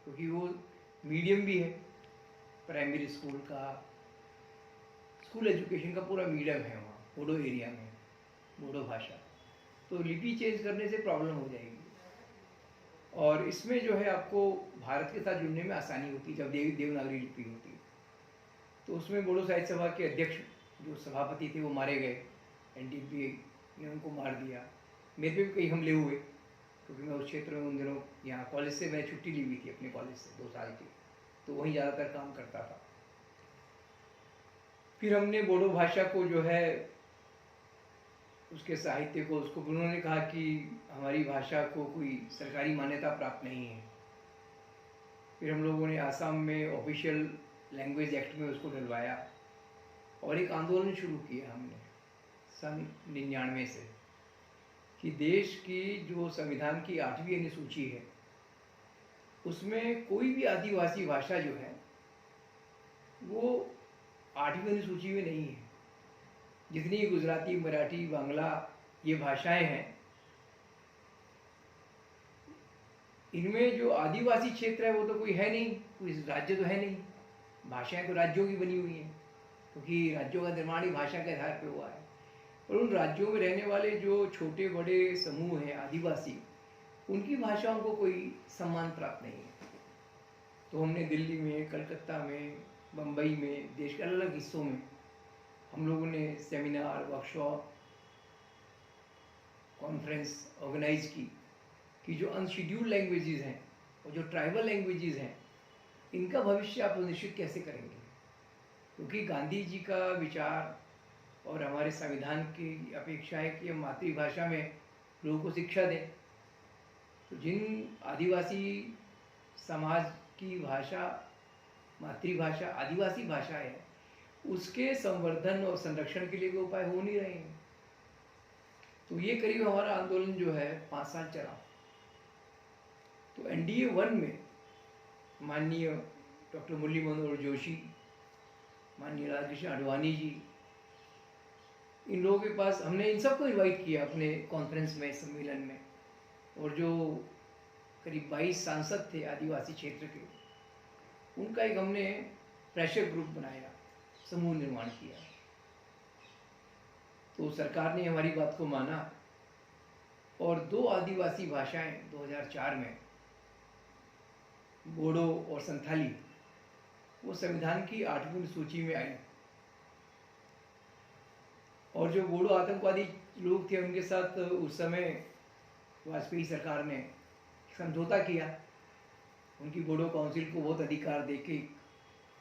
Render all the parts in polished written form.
क्योंकि वो मीडियम भी है, प्राइमरी स्कूल का, स्कूल एजुकेशन का पूरा मीडियम है वहाँ बोडो एरिया में, बोडो भाषा। तो लिपि चेंज करने से प्रॉब्लम हो जाएगी, और इसमें जो है आपको भारत के साथ जुड़ने में आसानी होती है जब देवनागरी लिपि होती है। तो उसमें बोडो साहित्य सभा के अध्यक्ष जो सभापति थे वो मारे गए, एनडीपी ने उनको मार दिया। मेरे पे भी कई हमले हुए, क्योंकि मैं उस क्षेत्र में उन दिनों यहाँ कॉलेज से मैं छुट्टी ली हुई थी अपने कॉलेज से 2 साल की, तो वहीं ज़्यादातर काम करता था। फिर हमने बोडो भाषा को जो है उसके साहित्य को, उसको उन्होंने कहा कि हमारी भाषा को कोई सरकारी मान्यता प्राप्त नहीं है। फिर हम लोगों ने आसाम में ऑफिशियल लैंग्वेज एक्ट में उसको डलवाया, और एक आंदोलन शुरू किया हमने सन 99 से, कि देश की जो संविधान की 8वीं अनुसूची है उसमें कोई भी आदिवासी भाषा जो है वो 8वीं अनुसूची में नहीं है। जितनी गुजराती, मराठी, बांग्ला ये भाषाएं हैं, इनमें जो आदिवासी क्षेत्र है वो तो कोई है नहीं, कोई राज्य तो है नहीं। भाषाएं तो राज्यों की बनी हुई हैं, क्योंकि राज्यों का निर्माण ही भाषा के आधार पर हुआ है। और उन राज्यों में रहने वाले जो छोटे बड़े समूह हैं आदिवासी, उनकी भाषाओं को कोई सम्मान प्राप्त नहीं है। तो हमने दिल्ली में, कलकत्ता में, बम्बई में, देश के अलग अलग हिस्सों में हम लोगों ने सेमिनार, वर्कशॉप, कॉन्फ्रेंस ऑर्गेनाइज की कि जो अनशेड्यूल्ड लैंग्वेजेस हैं और जो ट्राइबल लैंग्वेजेस हैं, इनका भविष्य आप निश्चित कैसे करेंगे। क्योंकि गांधी जी का विचार और हमारे संविधान की अपेक्षा है कि हम मातृभाषा में लोगों को शिक्षा दें। तो जिन आदिवासी समाज की भाषा, मातृभाषा आदिवासी भाषा है, उसके संवर्धन और संरक्षण के लिए कोई उपाय हो नहीं रहे हैं। तो ये करीब हमारा आंदोलन जो है 5 साल चला। तो एनडीए 1 में माननीय डॉक्टर मुरली मनोहर जोशी, माननीय लालकृष्ण आडवाणी जी, इन लोगों के पास हमने इन सबको इनवाइट किया अपने कॉन्फ्रेंस में, सम्मेलन में। और जो करीब 22 सांसद थे आदिवासी क्षेत्र के, उनका एक हमने प्रेशर ग्रुप बनाया, समूह निर्माण किया। तो सरकार ने हमारी बात को माना, और 2 आदिवासी भाषाएं 2004 में, बोडो और संथाली, वो संविधान की 8वीं सूची में आई। और जो बोडो आतंकवादी लोग थे उनके साथ उस समय वाजपेयी सरकार ने समझौता किया, उनकी बोडो काउंसिल को बहुत अधिकार देके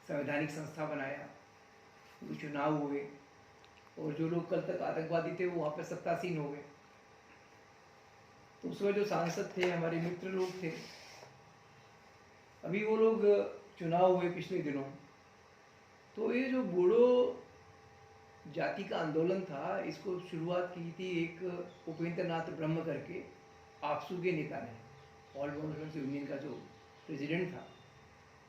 संवैधानिक संस्था बनाया, चुनाव हुए, और जो लोग कल तक आतंकवादी थे वो वहाँ पर सत्तासीन हो गए। तो उसमें जो सांसद थे हमारे मित्र लोग थे, अभी वो लोग चुनाव हुए पिछले दिनों, तो ये जो बोडो जाति का आंदोलन था, इसको शुरुआत की थी एक उपेंद्र नाथ ब्रह्म करके आपसू के नेता ने, ऑल बंगाल यूनियन का जो प्रेसिडेंट था,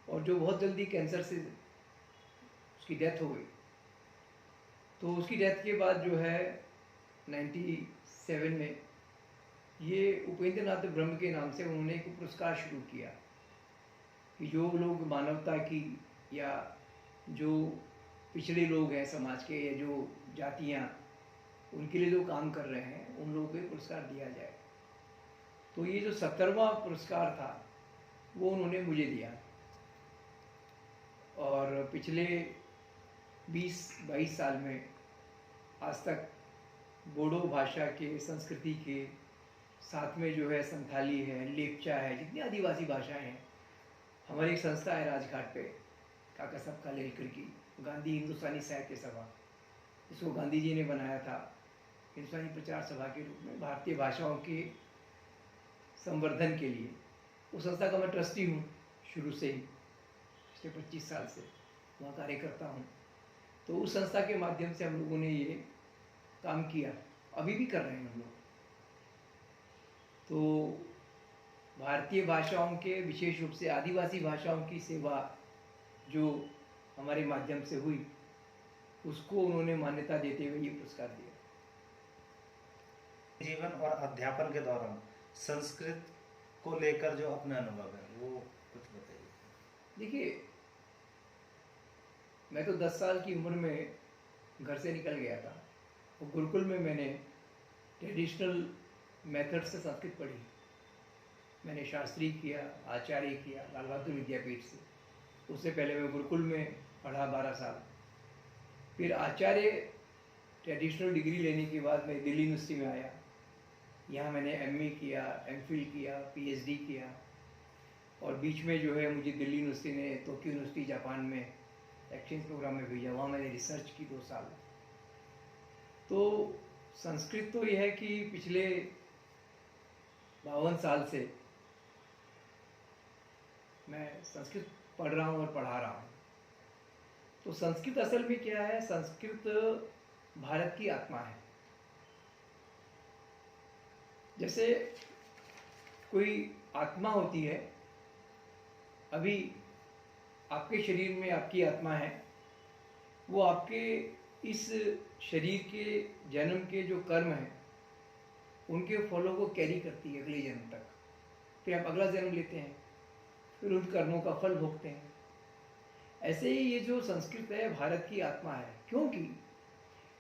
और जो बहुत जल्दी कैंसर से उसकी डेथ हो गई। तो उसकी डेथ के बाद जो है 97 में ये उपेंद्र नाथ ब्रह्म के नाम से उन्होंने एक पुरस्कार शुरू किया कि जो लोग मानवता की, या जो पिछड़े लोग हैं समाज के, या जो जातियाँ, उनके लिए जो काम कर रहे हैं, उन लोगों को पुरस्कार दिया जाए। तो ये जो 70वां पुरस्कार था वो उन्होंने मुझे दिया। और पिछले 20-22 साल में आज तक बोडो भाषा के, संस्कृति के साथ में जो है संथाली है, लेपचा है, जितनी आदिवासी भाषाएं हैं, हमारी एक संस्था है राजघाट पे, काका साहब कालेलकर की, गांधी हिंदुस्तानी साहित्य सभा, इसको गांधी जी ने बनाया था हिंदुस्तानी प्रचार सभा के रूप में भारतीय भाषाओं के संवर्धन के लिए। उस संस्था का मैं ट्रस्टी हूँ शुरू से ही, पिछले 25 साल से वहाँ कार्य करता हूँ। तो उस संस्था के माध्यम से हम लोगों ने ये काम किया, अभी भी कर रहे हैं हम लोग। तो भारतीय भाषाओं के, विशेष रूप से आदिवासी भाषाओं की सेवा जो हमारे माध्यम से हुई, उसको उन्होंने मान्यता देते हुए ये पुरस्कार दिया। जीवन और अध्यापन के दौरान संस्कृत को लेकर जो अपना अनुभव है वो कुछ कुछ बताइए। देखिए, मैं तो 10 साल की उम्र में घर से निकल गया था, और गुरुकुल में मैंने ट्रेडिशनल मेथड से संस्कृत पढ़ी। मैंने शास्त्री किया, आचार्य किया लाल बहादुर विद्यापीठ से। उससे पहले मैं गुरुकुल में पढ़ा 12 साल। फिर आचार्य ट्रेडिशनल डिग्री लेने के बाद मैं दिल्ली यूनिवर्सिटी में आया। यहाँ मैंने एमए किया, एमफिल किया, पीएचडी किया, और बीच में जो है मुझे दिल्ली यूनिवर्सिटी ने टोक्यो यूनिवर्सिटी जापान में एक्सचेंज प्रोग्राम में भेजा। वहाँ मैंने रिसर्च की 2 साल। तो संस्कृत तो यह है कि पिछले 52 साल से मैं संस्कृत पढ़ रहा हूँ और पढ़ा रहा हूँ। तो संस्कृत असल में क्या है? संस्कृत भारत की आत्मा है। जैसे कोई आत्मा होती है, अभी आपके शरीर में आपकी आत्मा है, वो आपके इस शरीर के जन्म के जो कर्म हैं उनके फलों को कैरी करती है अगले जन्म तक। फिर आप अगला जन्म लेते हैं, फिर उन कर्मों का फल भोगते हैं। ऐसे ही ये जो संस्कृत है भारत की आत्मा है, क्योंकि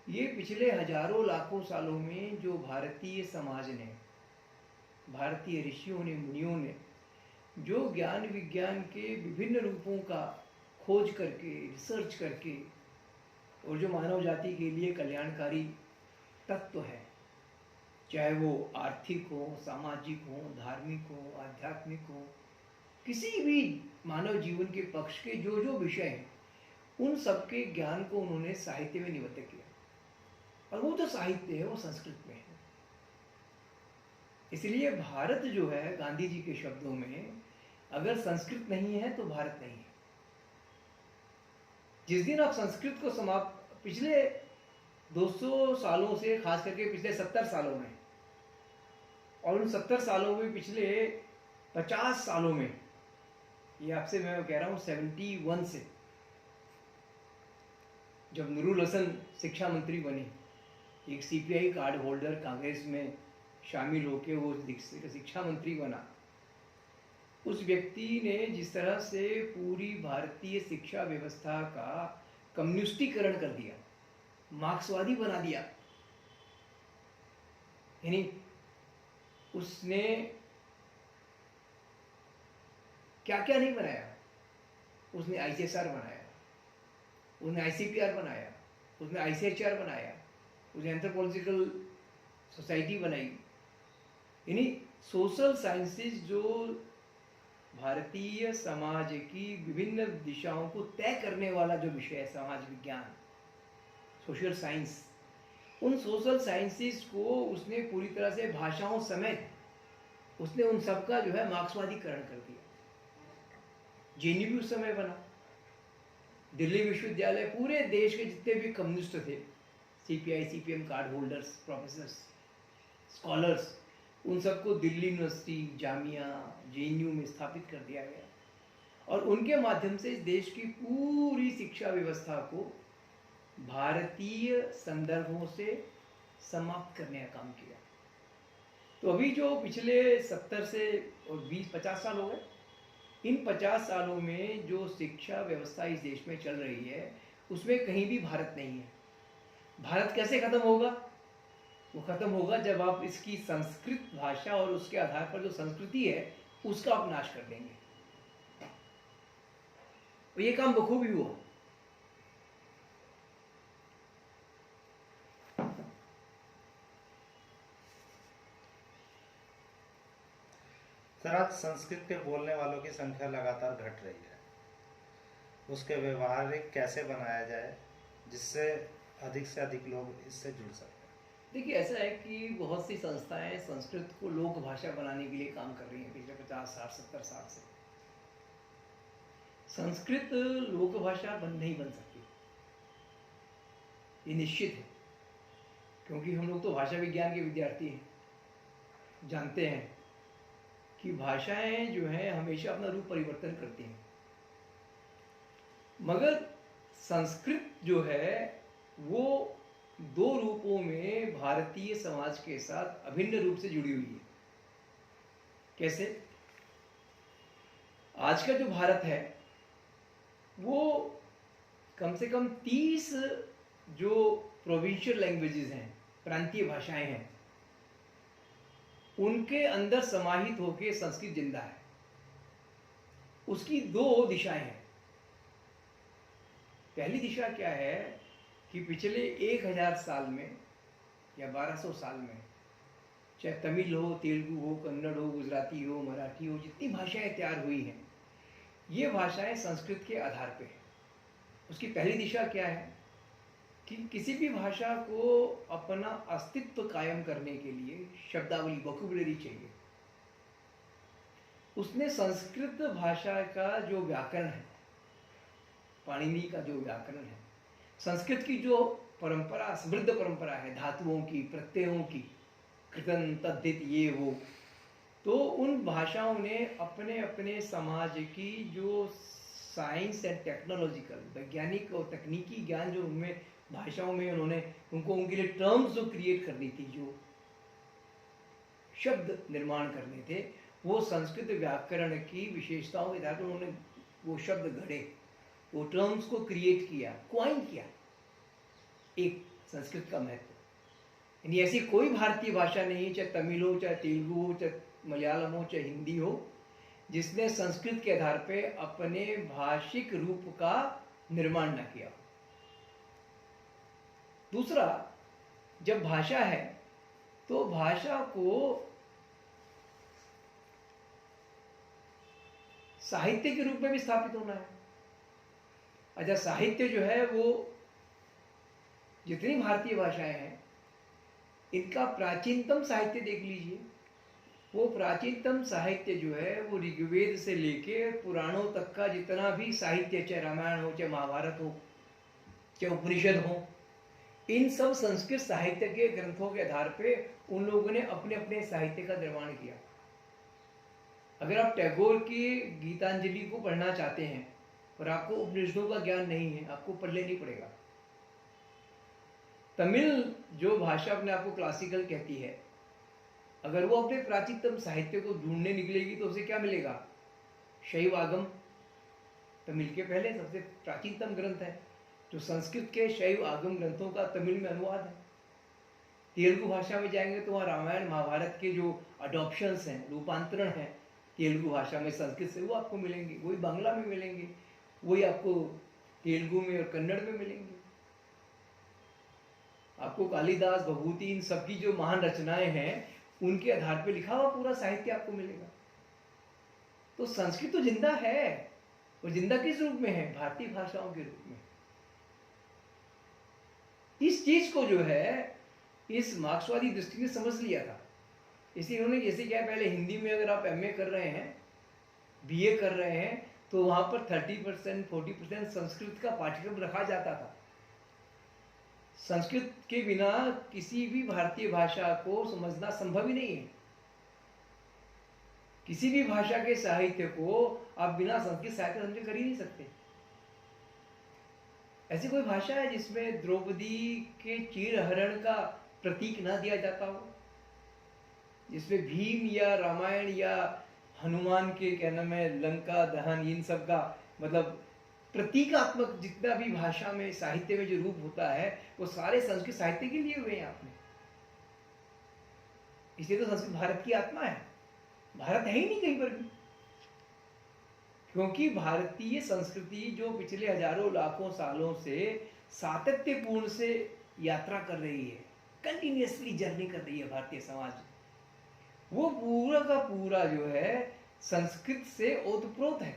ये पिछले हजारों लाखों सालों में जो भारतीय समाज ने, भारतीय ऋषियों ने, मुनियों ने जो ज्ञान विज्ञान के विभिन्न रूपों का खोज करके, रिसर्च करके, और जो मानव जाति के लिए कल्याणकारी तत्व है, चाहे वो आर्थिक हो, सामाजिक हो, धार्मिक हो, आध्यात्मिक हो, किसी भी मानव जीवन के पक्ष के जो जो विषय हैं, उन सबके ज्ञान को उन्होंने साहित्य में निबद्ध किया। और वो जो साहित्य है वो संस्कृत में है। इसलिए भारत जो है, गांधी जी के शब्दों में, अगर संस्कृत नहीं है तो भारत नहीं है। जिस दिन आप संस्कृत को समाप्त, पिछले 200 सालों से, खास करके पिछले 70 सालों में, और उन 70 सालों में पिछले 50 सालों में, ये आपसे मैं कह रहा हूँ 71 से, जब नूरुल हसन शिक्षा मंत्री बने, एक सीपीआई कार्ड होल्डर कांग्रेस में शामिल होकर वो शिक्षा मंत्री बना, उस व्यक्ति ने जिस तरह से पूरी भारतीय शिक्षा व्यवस्था का कम्युनिस्टीकरण कर दिया, मार्क्सवादी बना दिया, यानी उसने क्या क्या नहीं बनाया। उसने आईसीएसआर बनाया, उसने आईसीपीआर बनाया, उसने आईसीएचआर बनाया, उसने एंथ्रोपोलॉजिकल सोसाइटी बनाई। यानी सोशल साइंसेज जो भारतीय समाज की विभिन्न दिशाओं को तय करने वाला जो विषय है, समाज विज्ञान, सोशल साइंस, उन सोशल साइंसेस को उसने पूरी तरह से भाषाओं समेत उसने उन सब का जो है मार्क्सवादीकरण कर दिया। जेएनयू भी उस समय बना, दिल्ली विश्वविद्यालय, पूरे देश के जितने भी कम्युनिस्ट थे, CPI CPM card holders, professors, scholars, उन सबको दिल्ली यूनिवर्सिटी, जामिया, जेएनयू में स्थापित कर दिया गया, और उनके माध्यम से इस देश की पूरी शिक्षा व्यवस्था को भारतीय संदर्भों से समाप्त करने का काम किया। तो अभी जो पिछले 70 से और 20-50 साल हो गए, इन 50 सालों में जो शिक्षा व्यवस्था इस देश में चल रही है, उसमें कहीं भी भारत नहीं है। भारत कैसे खत्म होगा? वो खत्म होगा जब आप इसकी संस्कृत भाषा और उसके आधार पर जो संस्कृति है उसका आप नाश कर देंगे। और ये काम बखूबी हुआ। सर, आज संस्कृत के बोलने वालों की संख्या लगातार घट रही है, उसके व्यवहारिक कैसे बनाया जाए जिससे अधिक से अधिक लोग इससे जुड़ सकें? देखिए, ऐसा है कि बहुत सी संस्थाएं संस्कृत को लोक भाषा बनाने के लिए काम कर रही हैं पिछले 50-60-70 साल से। संस्कृत लोक भाषा नहीं बन सकती, ये निश्चित है, क्योंकि हम लोग तो भाषा विज्ञान के विद्यार्थी हैं, जानते हैं कि भाषाएं जो हैं हमेशा अपना रूप परिवर्तन करती हैं। मगर संस्कृत जो है वो 2 रूपों में भारतीय समाज के साथ अभिन्न रूप से जुड़ी हुई है। कैसे? आज का जो भारत है वो कम से कम 30 जो प्रोविंशियल लैंग्वेजेस हैं, प्रांतीय भाषाएं हैं, उनके अंदर समाहित होकर संस्कृत जिंदा है। उसकी दो दिशाएं हैं। पहली दिशा क्या है कि पिछले 1000 साल में या 1200 साल में, चाहे तमिल हो, तेलुगु हो, कन्नड़ हो, गुजराती हो, मराठी हो, जितनी भाषाएं तैयार हुई हैं, ये भाषाएं संस्कृत के आधार पे हैं। उसकी पहली दिशा क्या है कि किसी भी भाषा को अपना अस्तित्व कायम करने के लिए शब्दावली, वोकैबुलरी चाहिए। उसने संस्कृत भाषा का जो व्याकरण है, पाणिनि का जो व्याकरण है, संस्कृत की जो परंपरा, समृद्ध परंपरा है धातुओं की, प्रत्ययों की, कृतन, तद्धित, ये वो, तो उन भाषाओं ने अपने अपने समाज की जो साइंस एंड टेक्नोलॉजिकल, वैज्ञानिक और तकनीकी ज्ञान जो उनमें भाषाओं में उन्होंने उनको उनके लिए टर्म्स जो क्रिएट करनी थी, जो शब्द निर्माण करने थे, वो संस्कृत व्याकरण की विशेषताओं के आधार पर उन्होंने वो शब्द गढ़े, वो टर्म्स को क्रिएट किया, क्वाइन किया। एक संस्कृत का महत्व, यानी ऐसी कोई भारतीय भाषा नहीं, चाहे तमिल हो, चाहे तेलुगु हो, चाहे मलयालम हो, चाहे हिंदी हो, जिसने संस्कृत के आधार पे अपने भाषिक रूप का निर्माण न किया। दूसरा, जब भाषा है तो भाषा को साहित्य के रूप में भी स्थापित होना है। अच्छा, साहित्य जो है वो जितनी भारतीय भाषाएं हैं, इनका प्राचीनतम साहित्य देख लीजिए। वो प्राचीनतम साहित्य जो है वो ऋग्वेद से लेके पुराणों तक का जितना भी साहित्य, चाहे रामायण हो, चाहे महाभारत हो, चाहे उपनिषद हो, इन सब संस्कृत साहित्य के ग्रंथों के आधार पे उन लोगों ने अपने अपने साहित्य का निर्माण किया। अगर आप टैगोर की गीतांजलि को पढ़ना चाहते हैं और आपको उपनिषदों का ज्ञान नहीं है, आपको पढ़ले नहीं पड़ेगा। तमिल जो भाषा अपने आप को क्लासिकल कहती है, अगर वो अपने प्राचीनतम साहित्य को ढूंढने निकलेगी तो उसे क्या मिलेगा? शैव आगम तमिल के पहले सबसे प्राचीनतम ग्रंथ है, जो संस्कृत के शैव आगम ग्रंथों का तमिल में अनुवाद है। तेलुगु भाषा में जाएंगे तो वहाँ रामायण महाभारत के जो अडॉप्शंस हैं, रूपांतरण हैं तेलुगु भाषा में संस्कृत से, वो आपको मिलेंगे। वही बांग्ला में मिलेंगे, वही आपको तेलुगु में और कन्नड़ में मिलेंगे। आपको कालिदास, भभूति, इन सबकी जो महान रचनाएं हैं, उनके आधार पर लिखा हुआ पूरा साहित्य आपको मिलेगा। तो संस्कृत तो जिंदा है, और जिंदा किस रूप में है? भारतीय भाषाओं के रूप में। इस चीज को जो है इस मार्क्सवादी दृष्टि ने समझ लिया था। इसलिए उन्होंने, जैसे क्या है, पहले हिंदी में अगर आप एमए कर रहे हैं, बीए कर रहे हैं, तो वहां पर 30% 40% संस्कृत का पाठ्यक्रम रखा जाता था। संस्कृत के बिना किसी भी भारतीय भाषा को समझना संभव ही नहीं है। किसी भी भाषा के साहित्य को आप बिना संस्कृत साहित्य समझे कर ही नहीं सकते। ऐसी कोई भाषा है जिसमें द्रौपदी के चीरहरण का प्रतीक ना दिया जाता हो, जिसमें भीम या रामायण या हनुमान के, क्या नाम है, लंका दहन, इन सब का मतलब प्रतीकात्मक जितना भी भाषा में, साहित्य में जो रूप होता है, वो सारे संस्कृत साहित्य के लिए हुए हैं आपने। इसलिए तो संस्कृत भारत की आत्मा है। भारत है ही नहीं कहीं पर भी, क्योंकि भारतीय संस्कृति जो पिछले हजारों लाखों सालों से सातत्यपूर्ण से यात्रा कर रही है, कंटिन्यूअसली जर्नी कर रही है भारतीय समाज, वो पूरा का पूरा जो है संस्कृत से ओतप्रोत है।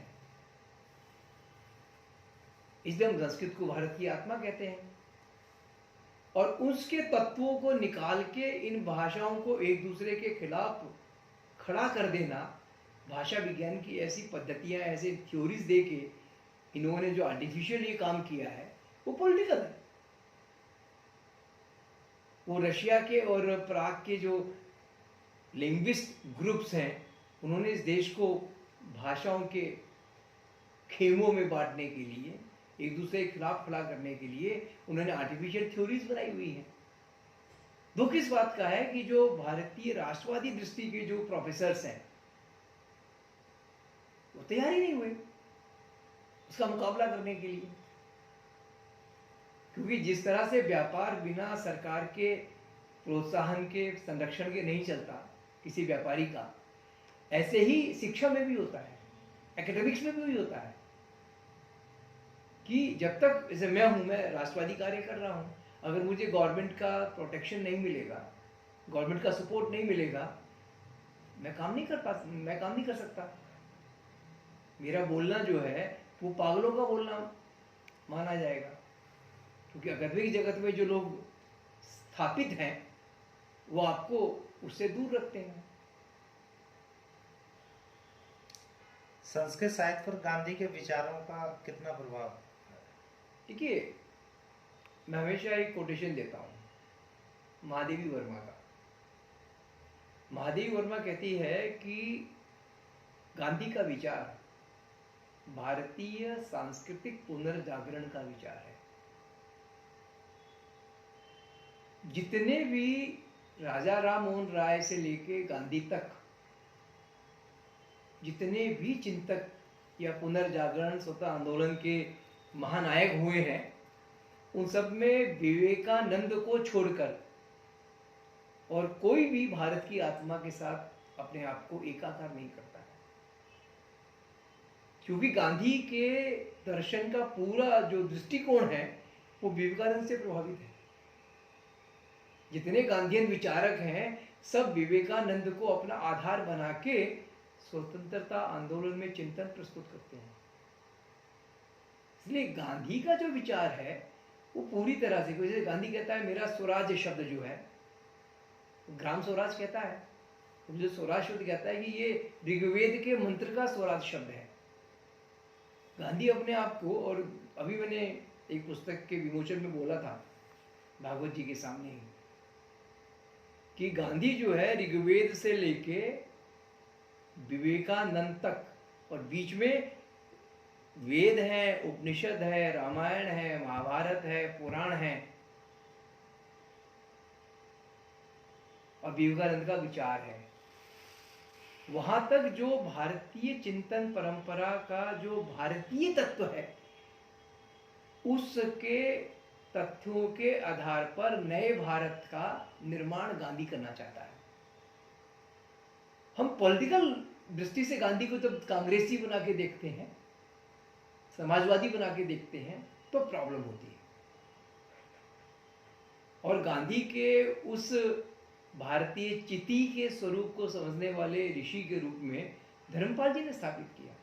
इसलिए हम संस्कृत को भारत की आत्मा कहते हैं। और उसके तत्वों को निकाल के इन भाषाओं को एक दूसरे के खिलाफ खड़ा कर देना, भाषा विज्ञान की ऐसी पद्धतियां, ऐसे थ्योरीज दे के इन्होंने जो आर्टिफिशियल ये काम किया है, वो पॉलिटिकल है। वो रशिया के और प्राग के जो लिंग्विस्ट ग्रुप्स हैं, उन्होंने इस देश को भाषाओं के खेमों में बांटने के लिए, एक दूसरे के खिलाफ खड़ा करने के लिए उन्होंने आर्टिफिशियल थ्योरीज बनाई हुई हैं। दुख इस बात का है कि जो भारतीय राष्ट्रवादी दृष्टि के जो प्रोफेसर्स हैं, वो तैयार ही नहीं हुए उसका मुकाबला करने के लिए। क्योंकि जिस तरह से व्यापार बिना सरकार के प्रोत्साहन के, संरक्षण के नहीं चलता किसी व्यापारी का, ऐसे ही शिक्षा में भी होता है, एकेडमिक्स में भी होता है कि जब तक, जैसे मैं हूं, मैं राष्ट्रवादी कार्य कर रहा हूं, अगर मुझे गवर्नमेंट का प्रोटेक्शन नहीं मिलेगा, गवर्नमेंट का सपोर्ट नहीं मिलेगा, मैं काम नहीं कर सकता। मेरा बोलना जो है वो पागलों का बोलना माना जाएगा, क्योंकि अगरबी जगत में जो लोग स्थापित हैं वो आपको उससे दूर रखते हैं। संस्कृत साहित्य पर गांधी के विचारों का कितना प्रभाव है? देखिए, मैं हमेशा एक कोटेशन देता हूँ महादेवी वर्मा का। महादेवी वर्मा कहती है कि गांधी का विचार भारतीय सांस्कृतिक पुनर्जागरण का विचार है। जितने भी राजा राम मोहन राय से लेके गांधी तक जितने भी चिंतक या पुनर्जागरण स्वतः आंदोलन के महानायक हुए हैं, उन सब में विवेकानंद को छोड़कर और कोई भी भारत की आत्मा के साथ अपने आप को एकाकार नहीं करता है। क्योंकि गांधी के दर्शन का पूरा जो दृष्टिकोण है वो विवेकानंद से प्रभावित है। जितने गांधीयन विचारक हैं सब विवेकानंद को अपना आधार बना के स्वतंत्रता आंदोलन में चिंतन प्रस्तुत करते हैं। इसलिए गांधी का जो विचार है वो पूरी तरह से, जैसे गांधी कहता है मेरा स्वराज शब्द जो है, ग्राम स्वराज कहता है, जो स्वराज शब्द कहता है कि ये ऋग्वेद के मंत्र का स्वराज शब्द है। गांधी अपने आप को, और अभी मैंने एक पुस्तक के विमोचन में बोला था भागवत जी के सामने ही, कि गांधी जो है ऋग्वेद से लेके विवेकानंद तक, और बीच में वेद है, उपनिषद है, रामायण है, महाभारत है, पुराण है, और विवेकानंद का विचार है। वहां तक जो भारतीय चिंतन परंपरा का जो भारतीय तत्व है, उसके तथ्यों के आधार पर नए भारत का निर्माण गांधी करना चाहता है। हम पॉलिटिकल दृष्टि से गांधी को जब कांग्रेसी बना के देखते हैं, समाजवादी बना के देखते हैं, तो प्रॉब्लम होती है। और गांधी के उस भारतीय चिति के स्वरूप को समझने वाले ऋषि के रूप में धर्मपाल जी ने स्थापित किया,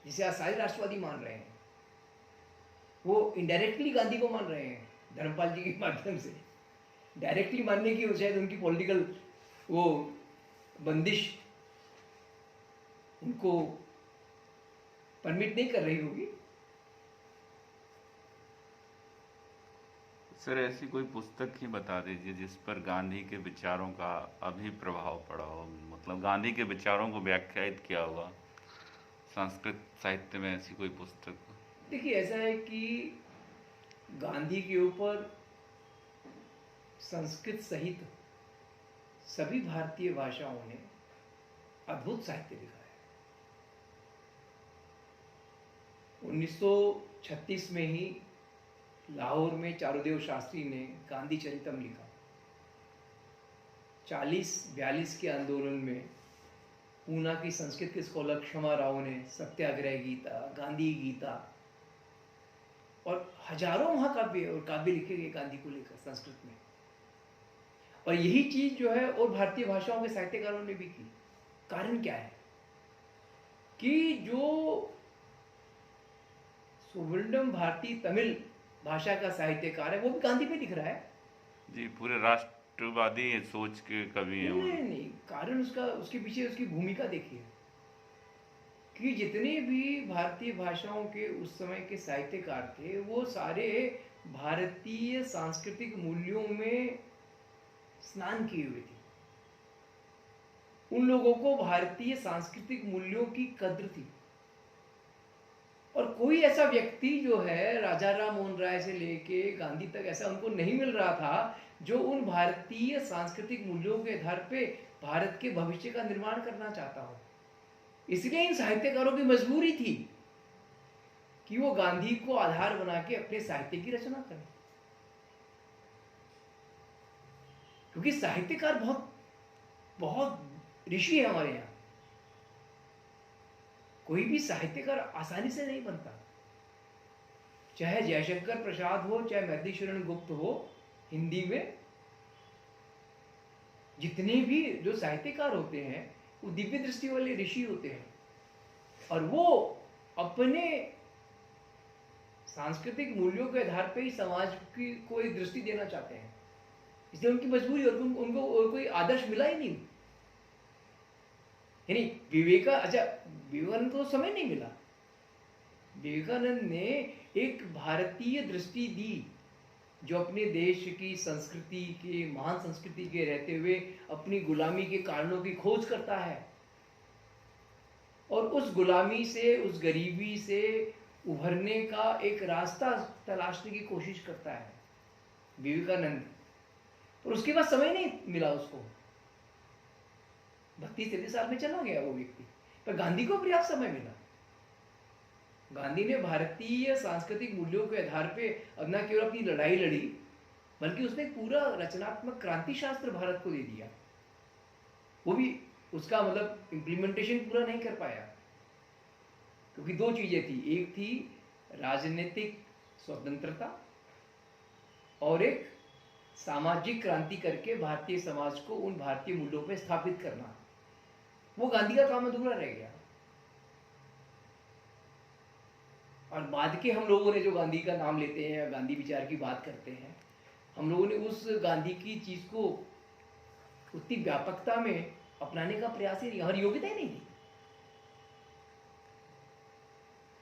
जिसे आज सारे राष्ट्रवादी मान रहे हैं। वो इनडायरेक्टली गांधी को मान रहे हैं धर्मपाल जी के माध्यम से। डायरेक्टली मानने की शायद उनकी पॉलिटिकल वो बंदिश उनको परमिट नहीं कर रही होगी। सर, ऐसी कोई पुस्तक ही बता दीजिए जिस पर गांधी के विचारों का अभी प्रभाव पड़ा हो, मतलब गांधी के विचारों को व्याख्यायित किया हुआ संस्कृत साहित्य में, ऐसी कोई पुस्तक। देखिए, ऐसा है कि गांधी के ऊपर संस्कृत सहित सभी भारतीय भाषाओं ने अद्भुत साहित्य लिखा है। 1936 में ही लाहौर में चारुदेव शास्त्री ने गांधी चरितम लिखा। 40-42 के आंदोलन में पूना की संस्कृत के स्कॉलर क्षमा राव ने सत्याग्रह गीता, गांधी गीता और हजारों महाकाव्य और काव्य लिखे गए गांधी को लेकर संस्कृत में। और यही चीज जो है और भारतीय भाषाओं के साहित्यकारों ने भी की। कारण क्या है कि जो सुवर्णम भारतीय तमिल भाषा का साहित्यकार है वो भी गांधी पे दिख रहा है जी। पूरे राष्ट्रवादी सोच के कवि हैं। नहीं, कारण उसके पीछे उसकी भूमिका देखिए कि जितने भी भारतीय भाषाओं के उस समय के साहित्यकार थे वो सारे भारतीय सांस्कृतिक मूल्यों में स्नान किए हुए थे। उन लोगों को भारतीय सांस्कृतिक मूल्यों की कद्र थी। और कोई ऐसा व्यक्ति जो है राजा राम मोहन राय से लेके गांधी तक ऐसा उनको नहीं मिल रहा था जो उन भारतीय सांस्कृतिक मूल्यों के आधार पे भारत के भविष्य का निर्माण करना चाहता हो। इसलिए इन साहित्यकारों की मजबूरी थी कि वो गांधी को आधार बना के अपने साहित्य की रचना करें, क्योंकि साहित्यकार बहुत बहुत ऋषि है हमारे यहाँ। कोई भी साहित्यकार आसानी से नहीं बनता, चाहे जयशंकर प्रसाद हो, चाहे मैथिली शरण गुप्त हो। हिंदी में जितने भी जो साहित्यकार होते हैं वो दिव्य दृष्टि वाले ऋषि होते हैं, और वो अपने सांस्कृतिक मूल्यों के आधार पर ही समाज की को एक दृष्टि देना चाहते हैं। इसलिए उनकी मजबूरी, और उनको और कोई आदर्श मिला ही नहीं। यानी विवेकानंद को समय नहीं मिला। विवेकानंद ने एक भारतीय दृष्टि दी, जो अपने देश की संस्कृति के, महान संस्कृति के रहते हुए अपनी गुलामी के कारणों की खोज करता है, और उस गुलामी से, उस गरीबी से उभरने का एक रास्ता तलाशने की कोशिश करता है विवेकानंद। और उसके बाद समय नहीं मिला उसको, 32-33 साल में चला गया वो व्यक्ति। पर गांधी को पर्याप्त समय मिला। गांधी ने भारतीय सांस्कृतिक मूल्यों के आधार पे अब न केवल अपनी लड़ाई लड़ी, बल्कि उसने पूरा रचनात्मक क्रांति शास्त्र भारत को दे दिया। वो भी उसका मतलब इम्प्लीमेंटेशन पूरा नहीं कर पाया, क्योंकि दो चीजें थी, एक थी राजनीतिक स्वतंत्रता और एक सामाजिक क्रांति करके भारतीय समाज को उन भारतीय मूल्यों पर स्थापित करना। वो गांधी का काम अधूरा रह गया। और बाद के हम लोगों ने जो गांधी का नाम लेते हैं या गांधी विचार की बात करते हैं, हम लोगों ने उस गांधी की चीज को उतनी व्यापकता में अपनाने का प्रयास ही नहीं, हमारी योग्यता ही नहीं थी।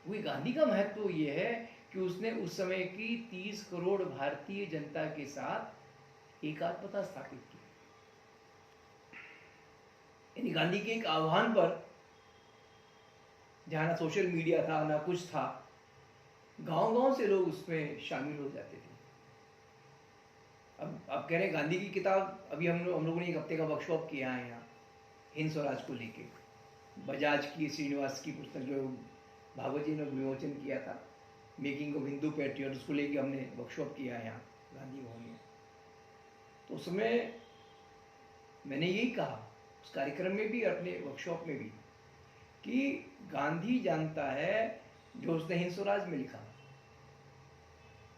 वही गांधी का महत्व ये है कि उसने उस समय की 30 करोड़ भारतीय जनता के साथ एकात्मता स्थापित की। यानी गांधी के एक आह्वान पर, जहां ना सोशल मीडिया था ना कुछ था, गांव-गांव से लोग उसमें शामिल हो जाते थे। अब कह रहे हैं गांधी की किताब, अभी हम लोगों ने एक हफ्ते का वर्कशॉप किया है यहाँ हिंद स्वराज को लेके। बजाज की श्रीनिवास की पुस्तक जो भागवत जी ने विमोचन किया था, मेकिंग ऑफ हिंदू पैट्रियट, उसको लेके हमने वर्कशॉप किया है यहाँ गांधी भवन में। तो उसमें मैंने यही कहा उस कार्यक्रम में भी, अपने वर्कशॉप में भी, कि गांधी जानता है, जो उसने हिंद स्वराज में लिखा,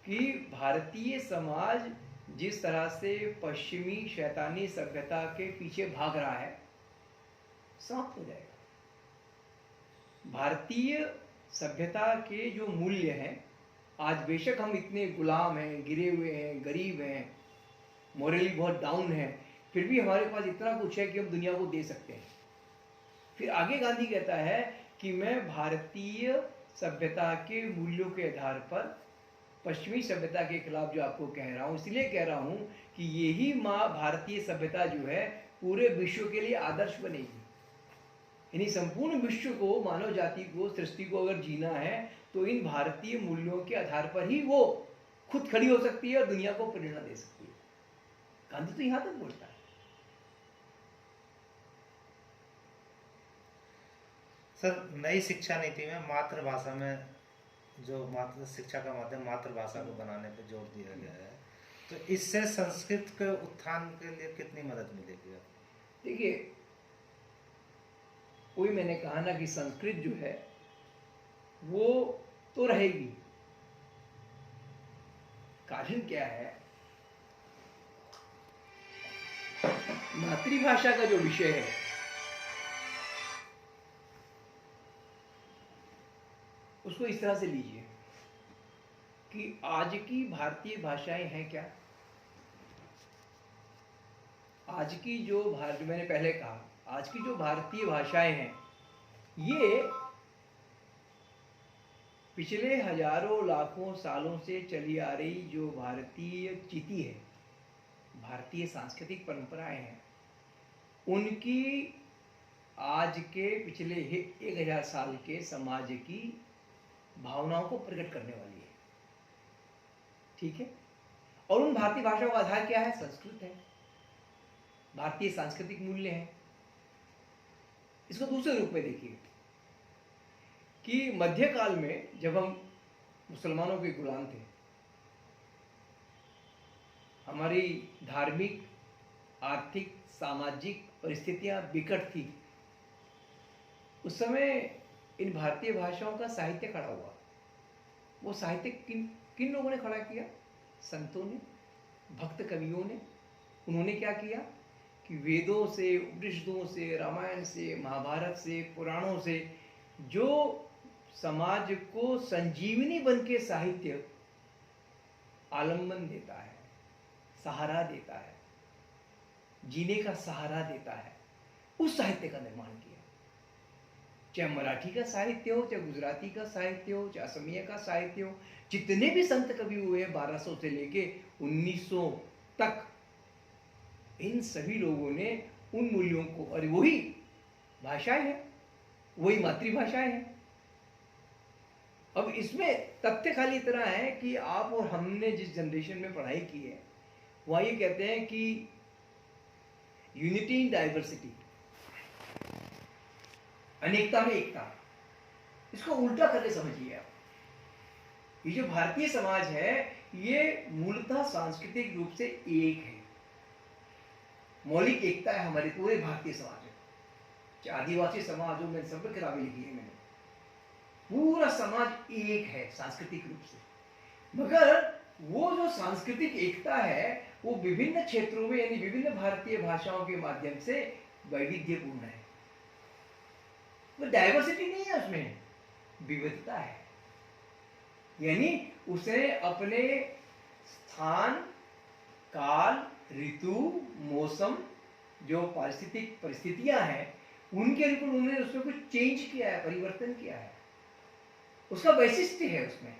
कि भारतीय समाज जिस तरह से पश्चिमी शैतानी सभ्यता के पीछे भाग रहा है, समाप्त हो जाएगा। भारतीय सभ्यता के जो मूल्य हैं, आज बेशक हम इतने गुलाम हैं, गिरे हुए हैं, गरीब हैं, मोरली बहुत डाउन है, फिर भी हमारे पास इतना कुछ है कि हम दुनिया को दे सकते हैं। फिर आगे गांधी कहता है कि मैं भारतीय सभ्यता के मूल्यों के आधार पर पश्चिमी सभ्यता के खिलाफ जो आपको कह रहा हूँ, इसलिए कह रहा हूँ कि यही माँ भारतीय सभ्यता जो है पूरे विश्व के लिए आदर्श बनेगी। यानी संपूर्ण विश्व को, मानव जाति को, सृष्टि को अगर जीना है तो इन भारतीय मूल्यों के आधार पर ही वो खुद खड़ी हो सकती है और दुनिया को प्रेरणा दे सकती है। गांधी तो यहां तक बोलता है। सर, नई शिक्षा नीति में मातृभाषा में जो मातृ शिक्षा का माध्यम मातृभाषा को बनाने पर जोर दिया गया है, तो इससे संस्कृत के उत्थान के लिए कितनी मदद मिलेगी? देखिए, वही मैंने कहा ना कि संस्कृत जो है वो तो रहेगी। कारण क्या है, मातृभाषा का जो विषय है उसको इस तरह से लीजिए कि आज की भारतीय भाषाएं हैं क्या, आज की जो मैंने पहले कहा, आज की जो भारतीय भाषाएं हैं, ये पिछले हजारों लाखों सालों से चली आ रही जो भारतीय चिति है, भारतीय सांस्कृतिक परंपराएं हैं, उनकी आज के पिछले 1000 साल के समाज की भावनाओं को प्रकट करने वाली है। ठीक है, और उन भारतीय भाषाओं का आधार क्या है? संस्कृत है, भारतीय सांस्कृतिक मूल्य है। इसको दूसरे रूप में देखिए, कि मध्यकाल में जब हम मुसलमानों के गुलाम थे, हमारी धार्मिक, आर्थिक, सामाजिक परिस्थितियां विकट थी, उस समय इन भारतीय भाषाओं का साहित्य खड़ा हुआ। वो साहित्य किन किन लोगों ने खड़ा किया? संतों ने, भक्त कवियों ने। उन्होंने क्या किया कि वेदों से, उपनिषदों से, रामायण से, महाभारत से, पुराणों से जो समाज को संजीवनी बन के साहित्य आलम्बन देता है, सहारा देता है, जीने का सहारा देता है, उस साहित्य का निर्माण किया। चाहे मराठी का साहित्य हो, चाहे गुजराती का साहित्य हो, चाहे असमिया का साहित्य हो, जितने भी संत कवि हुए 1200 से लेके 1900 तक, इन सभी लोगों ने उन मूल्यों को, और वही भाषाएं हैं, वही मातृभाषाएं हैं। अब इसमें तथ्य खाली इतना है कि आप और हमने जिस जनरेशन में पढ़ाई की है, वहाँ ये कहते हैं कि यूनिटी इन डाइवर्सिटी, अनेकता में एकता। इसको उल्टा करके समझिए आप। ये जो भारतीय समाज है, ये मूलतः सांस्कृतिक रूप से एक है, मौलिक एकता है हमारे पूरे भारतीय समाज में। चाहे आदिवासी समाज हो, मैंने सब पे किताबें लिखी है मैंने, पूरा समाज एक है सांस्कृतिक रूप से। मगर वो जो सांस्कृतिक एकता है, वो विभिन्न क्षेत्रों में, यानी विभिन्न भारतीय भाषाओं के माध्यम से वैविध्यपूर्ण है। वो डाइवर्सिटी नहीं है, उसमें विविधता है। यानी उसे अपने स्थान, काल, ऋतु, मौसम, जो पारिस्थितिक परिस्थितियां हैं, उनके अनुकूल उन्होंने उसमें कुछ चेंज किया है, परिवर्तन किया है। उसका वैशिष्ट्य है उसमें।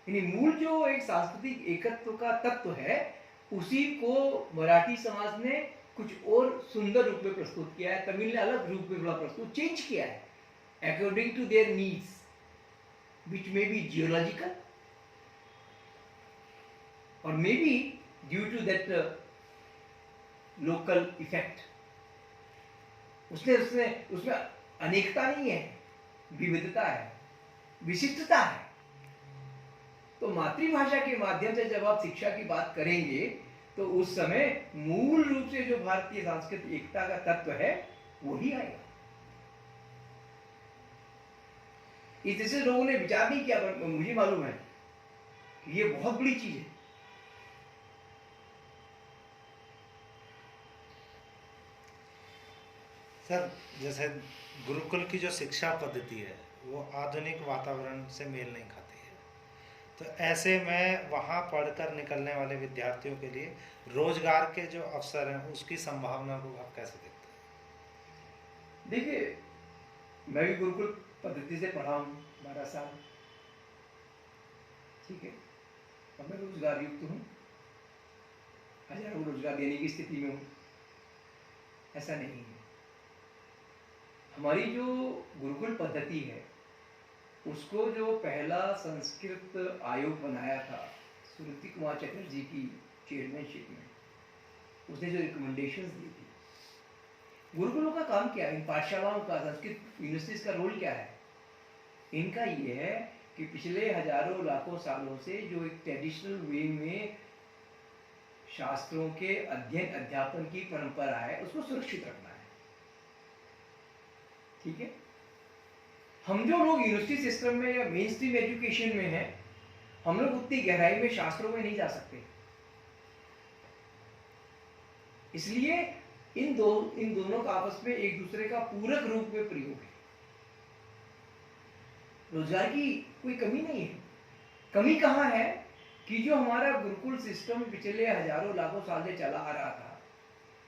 यानी मूल जो एक सांस्कृतिक एकत्व का तत्व है, उसी को मराठी समाज ने कुछ और सुंदर रूप में प्रस्तुत किया है, तमिल ने अलग रूप में थोड़ा प्रस्तुत चेंज किया है according to their needs, which may be geological or maybe due to that local effect. उसमें अनेकता नहीं है, विविधता है, विशिष्टता है। तो मातृभाषा के माध्यम से जब आप शिक्षा की बात करेंगे, तो उस समय मूल रूप से जो भारतीय सांस्कृतिक एकता का तत्व है, वही आएगा। इससे लोगों ने विचार नहीं किया, पर मुझे मालूम है कि ये बहुत बड़ी चीज है। सर, जैसे गुरुकुल की जो शिक्षा पद्धति है, वो आधुनिक वातावरण से मेल नहीं खाती है, तो ऐसे में वहाँ पढ़कर निकलने वाले विद्यार्थियों के लिए रोजगार के जो अवसर हैं, उसकी संभावना को आप कैसे देखते हैं? देखिए, मैं भी गुरुकुल पद्धति से पढ़ा हूँ 12 साल, ठीक है, और मैं रोजगार युक्त हूँ, हजारों रोजगार देने की स्थिति में हूँ, ऐसा नहीं है। हमारी जो गुरुकुल पद्धति है, उसको जो पहला संस्कृत आयोग बनाया था सुनीति कुमार चटर्जी की चेयरमैनशिप में, उसने जो रिकमेंडेशंस दी थी, गुरुकुलों का काम क्या है, इन पाठशालाओं का, संस्कृत यूनिवर्सिटीज का रोल क्या है? इनका ये है कि पिछले हजारों लाखों सालों से जो एक ट्रेडिशनल वे में शास्त्रों के अध्ययन अध्यापन की परंपरा है, उसको सुरक्षित रखना है। ठीक है, हम जो लोग यूनिवर्सिटी सिस्टम में या मेन स्ट्रीम एजुकेशन में हैं, हम लोग उतनी गहराई में शास्त्रों में नहीं जा सकते। इसलिए इन दोनों का आपस में एक दूसरे का पूरक रूप में प्रयोग है। रोजगार की कोई कमी नहीं है। कमी कहाँ है कि जो हमारा गुरुकुल सिस्टम पिछले हजारों लाखों साल से चला आ रहा था,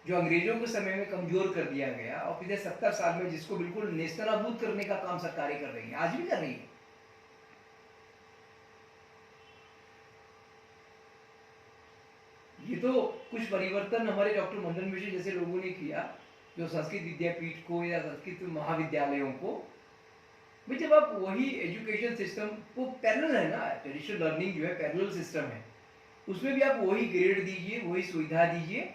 जो अंग्रेजों के समय में कमजोर कर दिया गया, और पिछले 70 साल में जिसको बिल्कुल नेस्तनाबूद करने का काम सरकारें कर रही है, आज भी कर रही है। ये तो कुछ परिवर्तन हमारे डॉक्टर मंडन मिश्र जैसे लोगों ने किया, जो संस्कृत विद्यापीठ को या संस्कृत महाविद्यालयों को, भाई जब आप वही एजुकेशन सिस्टम वो पैरेलल है ना, ट्रेडिशनल लर्निंग जो है पैरेलल सिस्टम है, उसमें भी आप वही ग्रेड दीजिए, वही सुविधा दीजिए,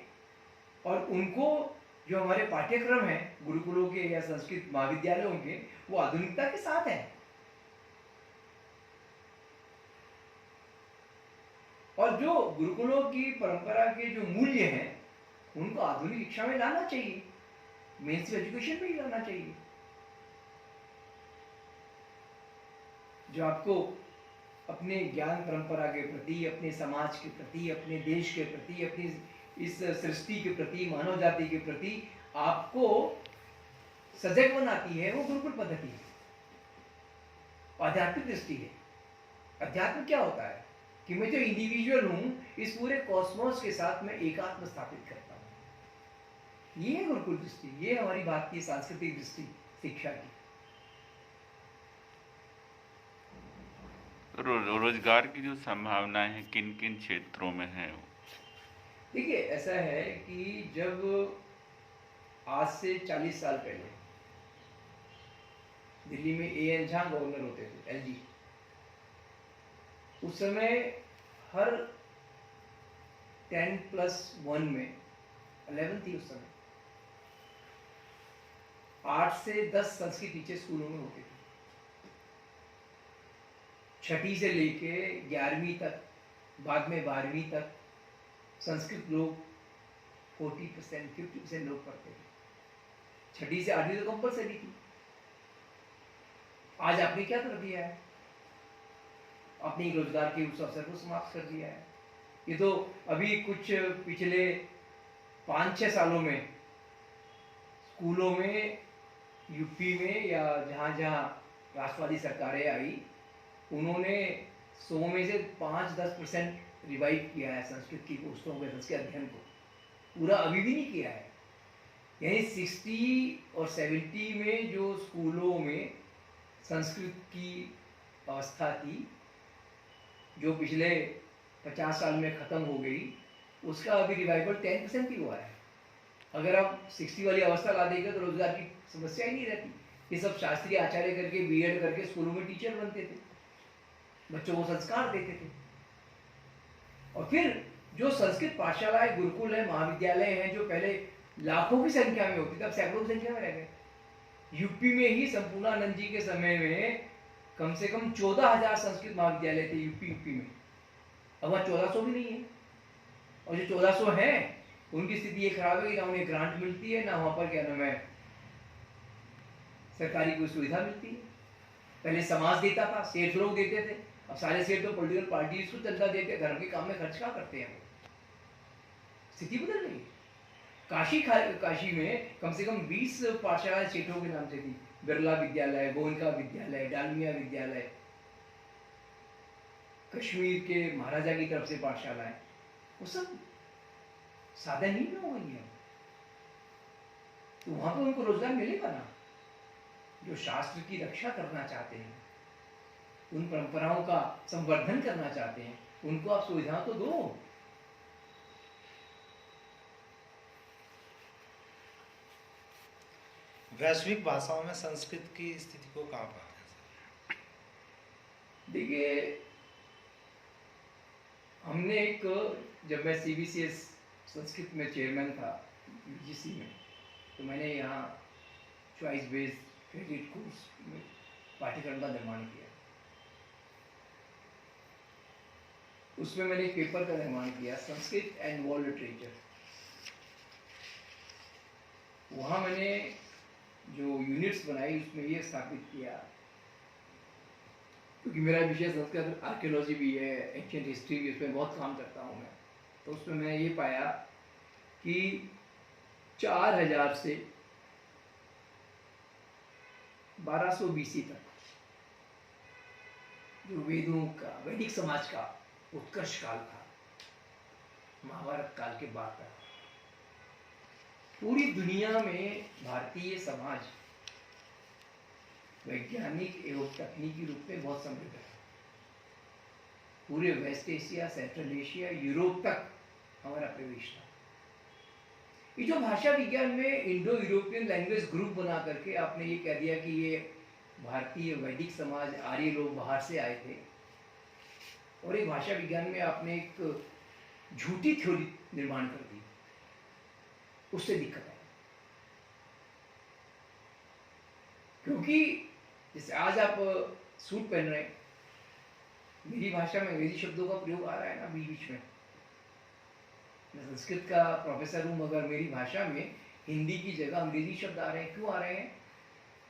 और उनको जो हमारे पाठ्यक्रम है गुरुकुलों के या संस्कृत महाविद्यालयों के, वो आधुनिकता के साथ है। और जो गुरुकुलों की परंपरा के जो मूल्य हैं उनको आधुनिक शिक्षा में लाना चाहिए, मेंस्ट्रीम एजुकेशन में ही लाना चाहिए, जो आपको अपने ज्ञान परंपरा के प्रति, अपने समाज के प्रति, अपने देश के प्रति, अपनी इस सृष्टि के प्रति, मानव जाति के प्रति आपको सजग बनाती है, वो गुरुकुल पद्धति है। आध्यात्मिक दृष्टि है। अध्यात्म क्या होता है कि मैं जो इंडिविजुअल हूं, इस पूरे कॉस्मोस के साथ मैं एकात्म स्थापित करता हूं। ये है गुरुकुल दृष्टि, ये हमारी भारतीय सांस्कृतिक दृष्टि शिक्षा की। रोजगार की जो संभावनाएं हैं किन किन क्षेत्रों में है? देखिए, ऐसा है कि जब आज से 40 साल पहले दिल्ली में ए.एन. झा गवर्नर होते थे, एलजी, उस समय हर 10+1 में 11 थी उस समय, 8 से 10 संस्कृत टीचर स्कूलों में होते थे। छठी से लेके 11वीं तक, बाद में 12वीं तक संस्कृत लोग 40% 50% लोग पढ़ते थे। छठी से 8वीं तो कंपलसरी थी। आज आपने क्या कर दिया है? अपने रोजगार के उस अवसर को समाप्त कर दिया है। ये तो अभी कुछ पिछले 5-6 सालों में स्कूलों में, यूपी में या जहाँ जहाँ राष्ट्रवादी सरकारें आई, उन्होंने 100 में से 5-10% रिवाइव किया है संस्कृत की पोस्टों के संस्कृत अध्ययन को। पूरा अभी भी नहीं किया है। यानी 60 और 70 में जो स्कूलों में संस्कृत की अवस्था थी, जो पिछले 50 साल में ख़त्म हो गई, उसका अभी रिवाइवल 10% ही हुआ है। अगर आप 60 वाली अवस्था ला देंगे तो रोजगार की समस्या ही नहीं रहती। ये सब शास्त्रीय आचार्य करके, बीएड करके स्कूलों में टीचर बनते थे, बच्चों को संस्कार देते थे। और फिर जो संस्कृत पाठशालाएं, गुरुकुल है, महाविद्यालय हैं, जो पहले लाखों की संख्या में होती थी, अब सैकड़ों की संख्या में रह गए। यूपी में ही संपूर्णानंद जी के समय में कम से कम 14,000 संस्कृत महाविद्यालय थे यूपी में। अब वहाँ 1400 भी नहीं है। और जो 1400 हैं उनकी स्थिति ये खराब है कि ना उन्हें ग्रांट मिलती है, ना वहाँ पर क्या नाम है सरकारी कोई सुविधा मिलती है। पहले समाज देता था, सेठ लोग देते थे, अब सारे सेठ तो पॉलिटिकल पार्टीज को चंदा देते, धर्म के काम में खर्च क्या करते हैं। स्थिति बदल गई। काशी में कम से कम 20 पाठशालाएं सेठों के नाम से थी। बिरला विद्यालय, गोयनका विद्यालय, डालमिया विद्यालय, कश्मीर के महाराजा की तरफ से पाठशालाएं, वो सब साधनहीन हो गई है। तो वहां पर उनको रोजगार मिलेगा ना। जो शास्त्र की रक्षा करना चाहते हैं, उन परंपराओं का संवर्धन करना चाहते हैं, उनको आप सुविधा तो दो। वैश्विक भाषाओं में संस्कृत की स्थिति को कहाँ पाते हैं? देखिए, हमने एक, जब मैं CBCS संस्कृत में चेयरमैन था UGC में, तो मैंने यहाँ चॉइस बेस्ड क्रेडिट कोर्स में पाठ्यक्रम का निर्माण किया। उसमें मैंने एक पेपर का निर्माण किया, संस्कृत एंड वर्ल्ड लिटरेचर। वहाँ मैंने जो यूनिट्स बनाई उसमें ये स्थापित किया, क्योंकि मेरा विषय संस्कृत आर्कियोलॉजी भी है, एंशिएंट हिस्ट्री भी, उसमें बहुत काम करता हूँ मैं। तो उसमें मैंने ये पाया कि 4000 से 1200 BC तक जो वेदों का, वैदिक समाज का उत्कर्ष काल था, महाभारत काल के बाद तक पूरी दुनिया में भारतीय समाज वैज्ञानिक एवं तकनीकी रूप में बहुत समृद्ध है। पूरे West Asia, Central Asia, Europe तक हमारा प्रवेश था। ये जो भाषा विज्ञान में इंडो यूरोपियन लैंग्वेज ग्रुप बना करके आपने ये कह दिया कि ये भारतीय वैदिक समाज, आर्य लोग बाहर से आए थे, और एक भाषा विज्ञान में आपने एक झूठी थ्योरी निर्माण कर दी, उससे दिक्कत है। क्योंकि जैसे आज आप सूट पहन रहे हैं, मेरी भाषा में अंग्रेजी शब्दों का प्रयोग आ रहा है ना बीच बीच में। मैं संस्कृत का प्रोफेसर हूँ, मगर मेरी भाषा में हिंदी की जगह अंग्रेजी शब्द आ रहे हैं। क्यों आ रहे हैं?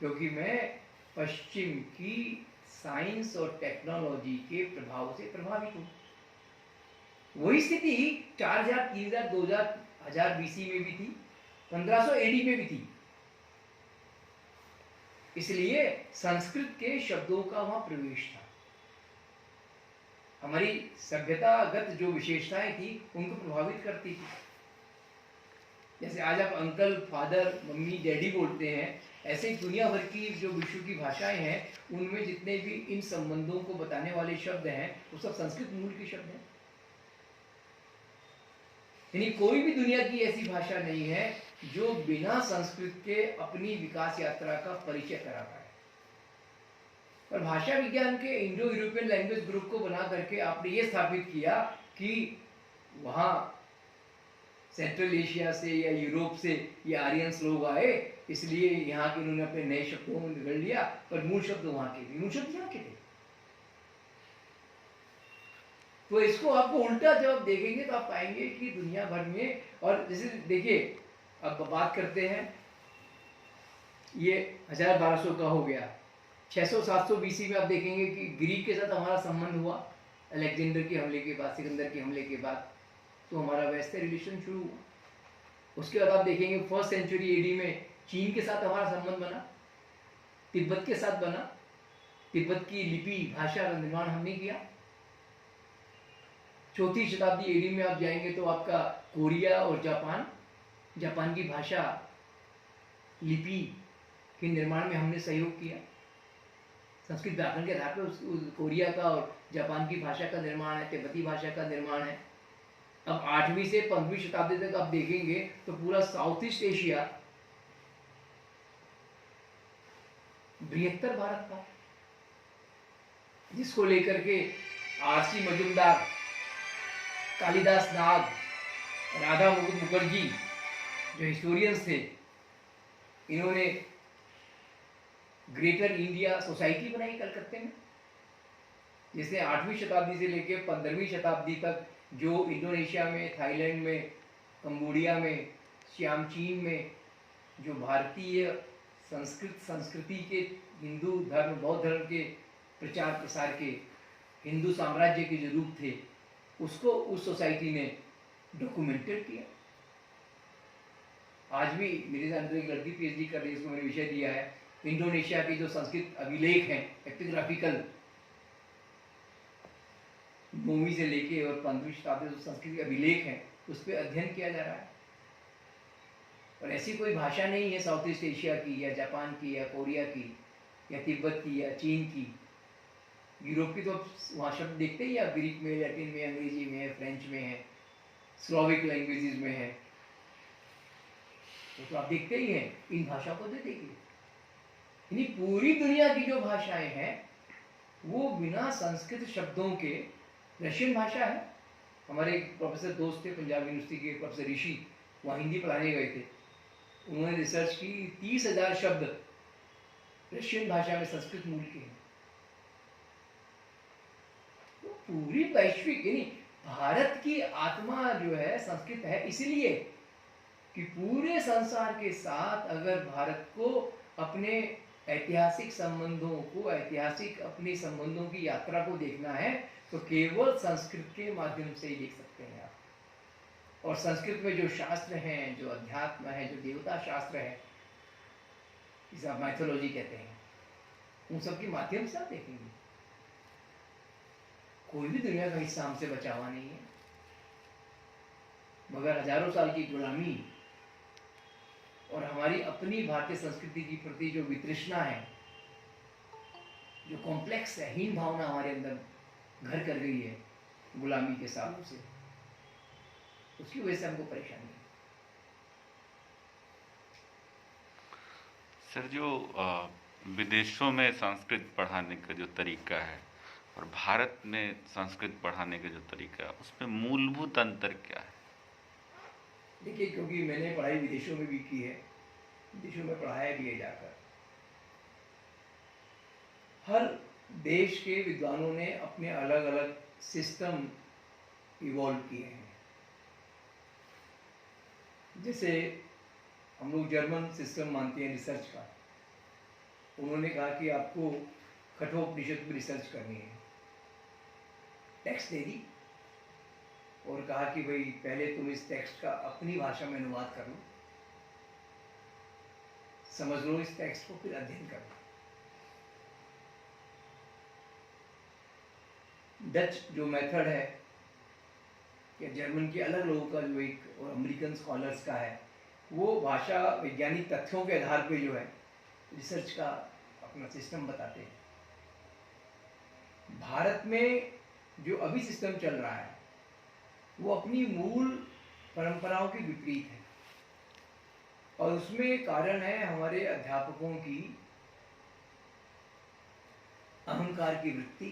क्योंकि मैं पश्चिम की साइंस और टेक्नोलॉजी के प्रभाव से प्रभावित हूँ। वही स्थिति 4000, 3000, 2000, 1000 बीसी में भी थी, 1500 एडी में भी थी। इसलिए संस्कृत के शब्दों का वहां प्रवेश था। हमारी सभ्यतागत जो विशेषताएं थी उनको प्रभावित करती थी। जैसे आज आप अंकल, फादर, मम्मी, डैडी बोलते हैं, ऐसे ही दुनिया भर की जो विश्व की भाषाएं हैं उनमें जितने भी इन संबंधों को बताने वाले शब्द हैं वो सब संस्कृत मूल के शब्द हैं। यानी कोई भी दुनिया की ऐसी भाषा नहीं है जो बिना संस्कृत के अपनी विकास यात्रा का परिचय करा पाए। और भाषा विज्ञान के इंडो यूरोपियन लैंग्वेज ग्रुप को बना करके आपने ये स्थापित किया कि वहां सेंट्रल एशिया से या यूरोप से ये आर्यंस लोग आए, इसलिए यहाँ के उन्होंने अपने नए शब्दों में बिगड़ लिया, पर मूल शब्द वहां के थे, मूल शब्द यहाँ के थे। तो इसको आपको उल्टा जब आप देखेंगे तो आप पाएंगे कि दुनिया भर में, और जैसे देखिए अब बात करते हैं, ये 1000-1200 का हो गया, 600-700 बीसी में आप देखेंगे कि ग्रीक के साथ हमारा संबंध हुआ अलेक्जेंडर के हमले के बाद, सिकंदर के हमले के बाद, तो हमारा वैसे रिलेशन शुरू हुआ। उसके बाद आप देखेंगे 1st सेंचुरी एडी में चीन के साथ हमारा संबंध बना, तिब्बत के साथ बना, तिब्बत की लिपि भाषा का निर्माण हमने किया। 4वीं शताब्दी एडी में आप जाएंगे तो आपका कोरिया और जापान की भाषा लिपि के निर्माण में हमने सहयोग किया। संस्कृत व्याकरण के आधार पर कोरिया का और जापान की भाषा का निर्माण है, तिब्बती भाषा का निर्माण है। अब 8वीं से 15वीं शताब्दी तक आप देखेंगे तो पूरा साउथ ईस्ट एशिया बृहत्तर भारत था, जिसको लेकर के आरसी मजुमदार, कालिदास नाग, राधा मुखर्जी जो हिस्टोरियंस थे, इन्होंने ग्रेटर इंडिया सोसाइटी बनाई कलकत्ते में, जिसने 8वीं शताब्दी से लेकर 15वीं शताब्दी तक जो इंडोनेशिया में, थाईलैंड में, कंबोडिया में, सियामचीन में जो भारतीय संस्कृति के, हिंदू धर्म, बौद्ध धर्म के प्रचार प्रसार के, हिंदू साम्राज्य के जो रूप थे, उसको उस सोसाइटी ने डॉक्यूमेंटेड किया। आज भी मेरे साथ एक लड़की पीएचडी कर रही है, उसको मैंने विषय दिया है इंडोनेशिया के जो संस्कृत अभिलेख हैं, एपिग्राफिकल, 9वीं से लेके और 15वीं शताब्दी जो संस्कृत अभिलेख हैं उस पर अध्ययन किया जा रहा है। और ऐसी कोई भाषा नहीं है साउथ ईस्ट एशिया की या जापान की या कोरिया की या तिब्बत की या चीन की, यूरोप की तो वहाँ शब्द देखते ही आप, ग्रीक में, लैटिन में, अंग्रेजी में है, फ्रेंच में है, स्लोविक लैंग्वेजेस में है, तो आप देखते ही हैं। इन भाषा को दे देखिए, यानी पूरी दुनिया की जो भाषाएं हैं वो बिना संस्कृत शब्दों के, रशियन भाषा है, हमारे एक प्रोफेसर दोस्त थे पंजाब यूनिवर्सिटी के प्रोफेसर ऋषि, वहाँ हिंदी पढ़ाने गए थे, उन्होंने रिसर्च की 30,000 शब्द रशियन भाषा में संस्कृत मूल के हैं। तो पूरी वैश्विक, यानी भारत की आत्मा जो है संस्कृत है, इसलिए कि पूरे संसार के साथ अगर भारत को अपने ऐतिहासिक संबंधों को, ऐतिहासिक अपने संबंधों की यात्रा को देखना है तो केवल संस्कृत के माध्यम से ही देख सकते हैं आप। और संस्कृत में जो शास्त्र हैं, जो अध्यात्म है, जो देवता शास्त्र है, जिसे आप माइथोलॉजी कहते हैं, उन सब के माध्यम से आप देखेंगे। कोई भी दुनिया का हिस्सा हमसे बचा हुआ नहीं है, मगर हजारों साल की गुलामी और हमारी अपनी भारतीय संस्कृति की प्रति जो वितृष्णा है, जो कॉम्प्लेक्स है, हीन भावना हमारे अंदर घर कर गई है गुलामी के सालों से, उसकी वजह से हमको परेशानी है। सर, जो विदेशों में संस्कृत पढ़ाने का जो तरीका है और भारत में संस्कृत पढ़ाने का जो तरीका है, उसमें मूलभूत अंतर क्या है? देखिए, क्योंकि मैंने पढ़ाई विदेशों में भी की है, विदेशों में पढ़ाया भी है जाकर, हर देश के विद्वानों ने अपने अलग अलग सिस्टम इवॉल्व किए हैं। जैसे हम लोग जर्मन सिस्टम मानते हैं रिसर्च का। उन्होंने कहा कि आपको कठोपनिषद में रिसर्च करनी है, टेक्स्ट दे दी और कहा कि भाई पहले तुम इस टेक्स्ट का अपनी भाषा में अनुवाद कर लो, समझ लो इस टेक्स्ट को, फिर अध्ययन कर लो। डच जो मेथड है या जर्मन के अलग लोगों का जो एक और अमेरिकन स्कॉलर्स का है, वो भाषा वैज्ञानिक तथ्यों के आधार पे जो है रिसर्च का अपना सिस्टम बताते हैं। भारत में जो अभी सिस्टम चल रहा है वो अपनी मूल परंपराओं के विपरीत है, और उसमें कारण है हमारे अध्यापकों की अहंकार की वृत्ति।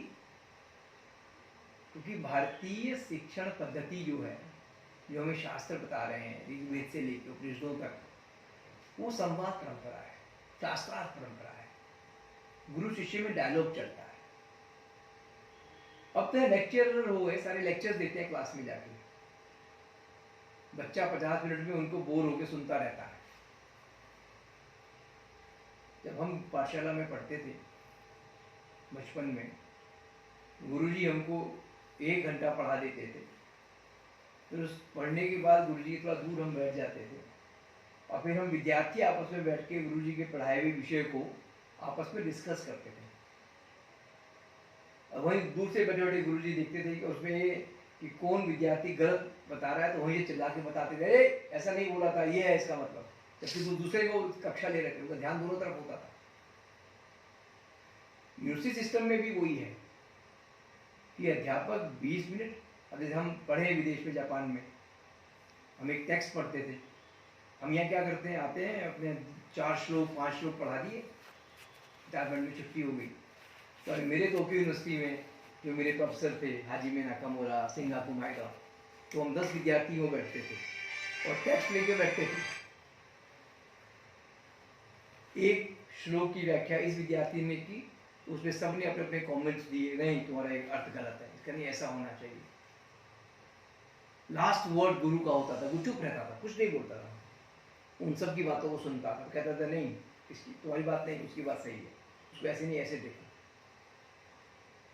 क्योंकि भारतीय शिक्षण पद्धति जो है, जो हमें शास्त्र बता रहे हैं ऋग्वेद से लेकर उपनिषदों तक, वो संवाद परंपरा है, शास्त्रार्थ परंपरा है, गुरु शिष्य में डायलॉग चलता है। अब तो लेक्चरर हो गए, सारे लेक्चर्स देते हैं क्लास में जाके, बच्चा 50 मिनट में उनको बोर होकर सुनता रहता है। जब हम पाठशाला में पढ़ते थे बचपन में, गुरुजी हमको 1 घंटा पढ़ा देते थे, फिर उस पढ़ने के बाद गुरुजी थोड़ा दूर हम बैठ जाते थे, और फिर हम विद्यार्थी आपस में बैठ के गुरुजी के पढ़ाए हुए विषय को आपस में डिस्कस करते थे। अब वहीं दूर से बैठे बैठे गुरुजी देखते थे कि उसमें कि कौन विद्यार्थी गलत बता रहा है, तो वहीं चिल्ला के बताते थे, ऐसा नहीं बोला था, ये है इसका मतलब। जबकि वो दूसरे को कक्षा ले रहे थे, उनका ध्यान दोनों तरफ होता था। यूनिवर्सिटी सिस्टम में भी वही है कि अध्यापक 20 मिनट, अब जैसे हम पढ़े विदेश में, जापान में, हम एक टेक्स्ट पढ़ते थे, हम यहाँ क्या करते हैं, आते हैं अपने 4 श्लोक 5 श्लोक पढ़ा दिए, 4 मिनट में छुट्टी हो गई। तो मेरे टोक्यो यूनिवर्सिटी में जो मेरे प्रोफेसर थे, हाजिमे नाकामुरा, सिंगाकू माइगा, तो हम 10 विद्यार्थी हो बैठते थे और टेक्स्ट लेके बैठते थे। एक श्लोक की व्याख्या इस विद्यार्थी ने की, उसमें सबने अपने अपने कमेंट्स दिए, नहीं तुम्हारा एक अर्थ गलत है, इसका नहीं ऐसा होना चाहिए। लास्ट वर्ड गुरु का होता था, वो चुप रहता था, कुछ नहीं बोलता था, उन सब की बातों को सुनता था, कहता था नहीं इसकी तुम्हारी बात नहीं, उसकी बात सही है, उसको ऐसे नहीं ऐसे देखो।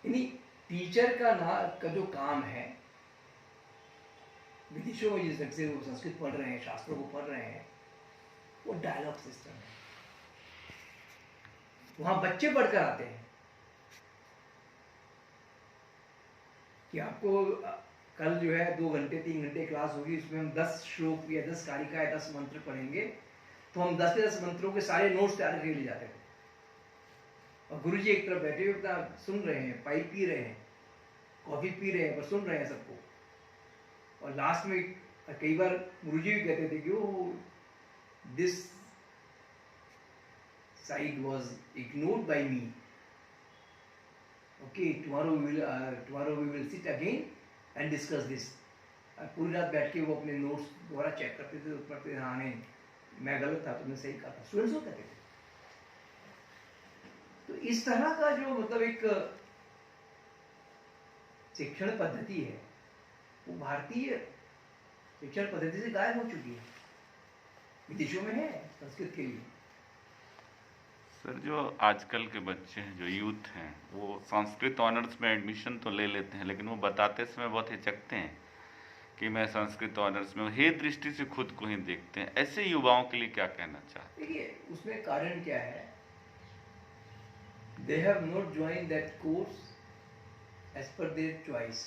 यानी टीचर का जो काम है, विदेशों में जिस ढंग से वो संस्कृत पढ़ रहे हैं, शास्त्रों को पढ़ रहे हैं, वो डायलॉग सिस्टम है। वहां बच्चे पढ़कर आते हैं कि आपको कल जो है 2 घंटे 3 घंटे क्लास होगी, उसमें हम 10 श्लोक या 10 कारिका या 10 मंत्र पढ़ेंगे, तो हम 10 के 10 मंत्रों के सारे नोट्स तैयार करके ले जाते थे। और गुरुजी एक तरफ बैठे हुए अपना सुन रहे हैं, पाइप पी रहे हैं, कॉफी पी रहे हैं, पर सुन रहे हैं सबको। और लास्ट में कई बार गुरुजी भी कहते थे कि oh this side was ignored by me, okay tomorrow we will sit again and discuss this. पूरी रात बैठ के वो अपने नोट्स दोबारा चेक करते थे, पढ़ते थे, हाँ नहीं मैं गलत था, तुमने सही कहा था, स्टूडेंट्स को कहते थे। तो इस तरह का जो मतलब एक शिक्षण पद्धति है, वो भारतीय शिक्षण पद्धति से गायब हो चुकी है, विदेशों में है संस्कृत के लिए। सर, जो आजकल के बच्चे हैं, जो यूथ हैं, वो संस्कृत ऑनर्स में एडमिशन तो ले लेते हैं, लेकिन वो बताते समय बहुत हिचकते हैं कि मैं संस्कृत ऑनर्स में हूँ, हे दृष्टि से खुद को ही देखते हैं। ऐसे युवाओं के लिए क्या कहना चाहते हैं? देखिए उसमें कारण क्या है, they have not joined that course as per their choice,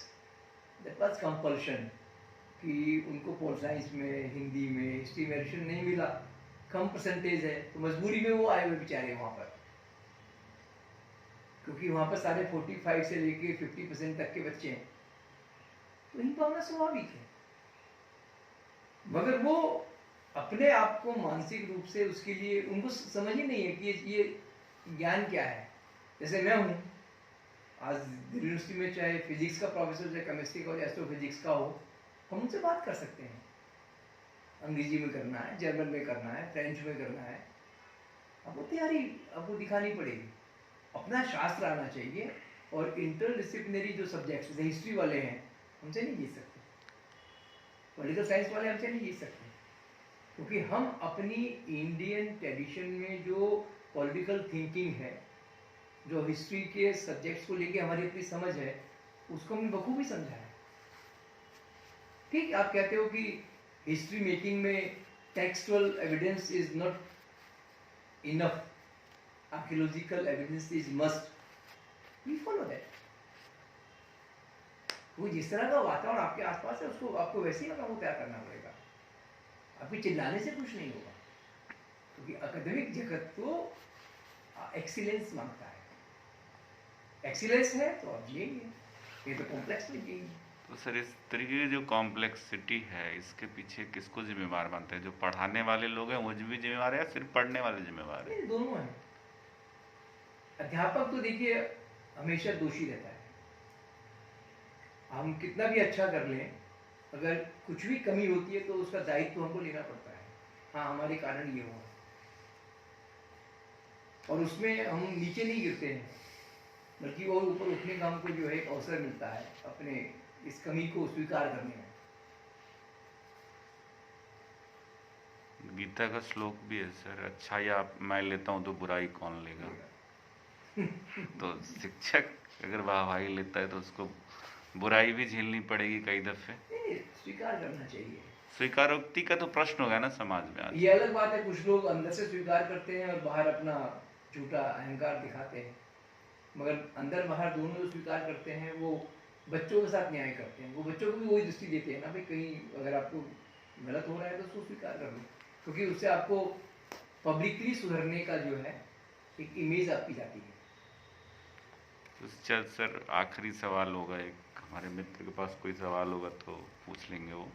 that was compulsion, कि उनको पोल साइंस में, हिंदी में, हिस्ट्री में एडमिशन नहीं मिला, कम परसेंटेज है, तो मजबूरी में वो आए हुए बेचारे वहाँ पर, क्योंकि वहाँ पर सारे 45 से लेके 50% तक के बच्चे हैं, तो इनको आना स्वाभाविक है। मगर वो अपने आप को मानसिक रूप से उसके लिए उनको समझ ही नहीं है कि ये ज्ञान क्या है। जैसे मैं हूँ आज दिल्ली यूनिवर्सिटी में, चाहे फिजिक्स का प्रोफेसर, चाहे केमिस्ट्री का हो, एस्ट्रोफिजिक्स का हो, हम उनसे बात कर सकते हैं। अंग्रेजी में करना है, जर्मन में करना है, फ्रेंच में करना है, आपको तैयारी आपको दिखानी पड़ेगी। अपना शास्त्र आना चाहिए। और इंटरडिसिप्लिनरी जो सब्जेक्ट्स जैसे हिस्ट्री वाले हैं हमसे नहीं जीत सकते, पॉलिटिकल साइंस वाले हमसे नहीं जीत सकते, क्योंकि हम अपनी इंडियन ट्रेडिशन में जो पॉलिटिकल थिंकिंग है, जो हिस्ट्री के सब्जेक्ट्स को लेके हमारी अपनी समझ है, उसको हमने बखूबी समझा है। ठीक, आप कहते हो कि हिस्ट्री मेकिंग में textual evidence is not enough, archaeological evidence is must, we follow that. वो जिस तरह का वातावरण आपके आसपास है उसको आपको वैसे ही मतलब तैयार करना पड़ेगा, आपके चिल्लाने से कुछ नहीं होगा, क्योंकि अकादमिक जगत तो एक्सीलेंस मांगता है। एक्सीलेंस है तो आप जिएंगे, ये तो कॉम्प्लेक्स में जिएंगे। तो सर इस तरीके की जो कॉम्प्लेक्सिटी है इसके पीछे किसको जिम्मेवार मानते हैं? जो पढ़ाने वाले लोग हैं वो भी जिम्मेवार है या सिर्फ पढ़ने वाले जिम्मेवार है? नहीं, दोनों हैं। अध्यापक तो देखिए हमेशा दोषी रहता है, हम कितना भी अच्छा कर लें, अगर कुछ भी कमी होती है तो उसका दायित्व तो हमको लेना पड़ता है, हाँ हमारे कारण ये हुआ, और उसमें हम नीचे नहीं गिरते हैं, बल्कि और ऊपर उठने का हमको जो है एक अवसर मिलता है अपने इस कमी को स्वीकार करने में। गीता का श्लोक भी है सर, अच्छा या मैं लेता हूँ तो बुराई कौन लेगा? तो शिक्षक अगर वाहवाही लेता है तो उसको बुराई भी झेलनी पड़ेगी कई दफे। नहीं, स्वीकार करना चाहिए। स्वीकारोक्ति का तो प्रश्न हो गया ना समाज में आज। ये अलग बात है, कुछ लोग अंदर से स्वीकार करते हैं और बाहर अपना झूठा अहंकार दिखाते हैं, मगर अंदर बाहर दोनों जो स्वीकार करते हैं वो बच्चों के साथ न्याय करते हैं, वो बच्चों को भी वही दृष्टि देते हैं ना, भाई कहीं अगर आपको गलत हो रहा है तो उसको स्वीकार कर लो, क्योंकि उससे आपको पब्लिकली सुधरने का जो है एक इमेज आपकी जाती है। तो सर आखिरी सवाल होगा, एक हमारे मित्र के पास कोई सवाल होगा तो पूछ लेंगे वो,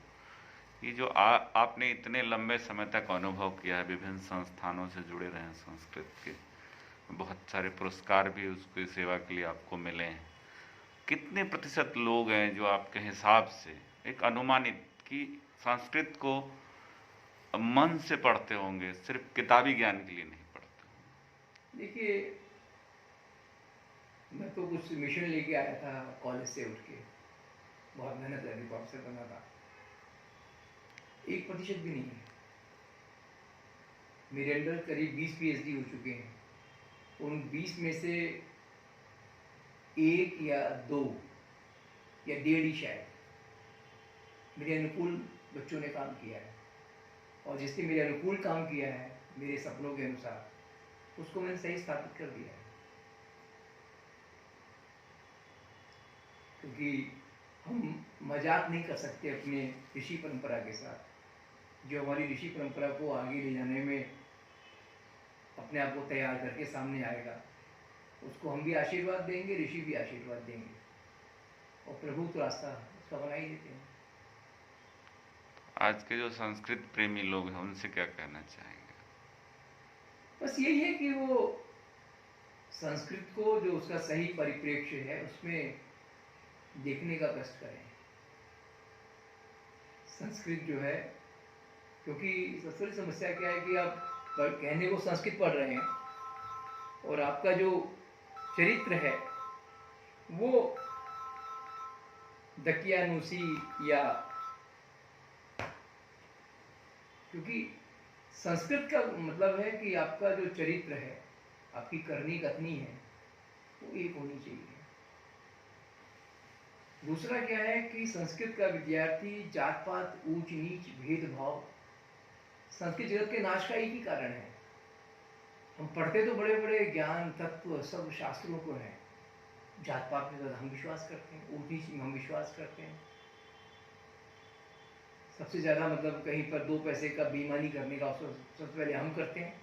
ये जो आपने इतने लंबे समय तक अनुभव किया है, विभिन्न संस्थानों से जुड़े रहे हैं संस्कृत के, बहुत सारे पुरस्कार भी उसकी सेवा के लिए आपको मिले हैं, कितने प्रतिशत लोग हैं जो आपके हिसाब से एक अनुमानित कि संस्कृत को मन से पढ़ते होंगे, सिर्फ किताबी ज्ञान के लिए नहीं पढ़ते होंगे? देखिए, मैं तो कुछ मिशन लेके आया था कॉलेज से उठ के, बहुत मेहनत लगी, प्रोफेसर बना था, 1% भी नहीं है। मेरे अंदर करीब 20 PhD हो चुके हैं, उन 20 में से 1 या 2 या 1.5 ही शायद मेरे अनुकूल बच्चों ने काम किया है, और जिसने मेरे अनुकूल काम किया है मेरे सपनों के अनुसार, उसको मैंने सही स्थापित कर दिया है। क्योंकि हम मजाक नहीं कर सकते अपने ऋषि परंपरा के साथ, जो हमारी ऋषि परंपरा को आगे ले जाने में अपने आप को तैयार करके सामने आएगा, उसको हम भी आशीर्वाद देंगे, ऋषि भी आशीर्वाद देंगे, और प्रभु तो रास्ता उसका बना ही देते हैं। आज के जो संस्कृत प्रेमी लोग हैं उनसे क्या कहना चाहेंगे? बस यही है कि वो संस्कृत को जो उसका सही परिप्रेक्ष्य है उसमें देखने का कष्ट करें। संस्कृत जो है, क्योंकि सबसे बड़ी समस्या क्या है कि आप कहने को संस्कृत पढ़ रहे हैं और आपका जो चरित्र है वो दकियानुसी, या क्योंकि संस्कृत का मतलब है कि आपका जो चरित्र है, आपकी करनी कथनी है, वो एक होनी चाहिए। दूसरा क्या है कि संस्कृत का विद्यार्थी जात पात, ऊंच नीच, भेदभाव, संस्कृत जगत के नाश का एक ही कारण है। हम पढ़ते तो बड़े बड़े ज्ञान तत्व सब शास्त्रों को हैं, जात पात में तो हम विश्वास करते हैं, ऊंच नीच में हम विश्वास करते हैं, सबसे ज्यादा मतलब कहीं पर 2 पैसे का बेईमानी करने का सबसे पहले हम करते हैं।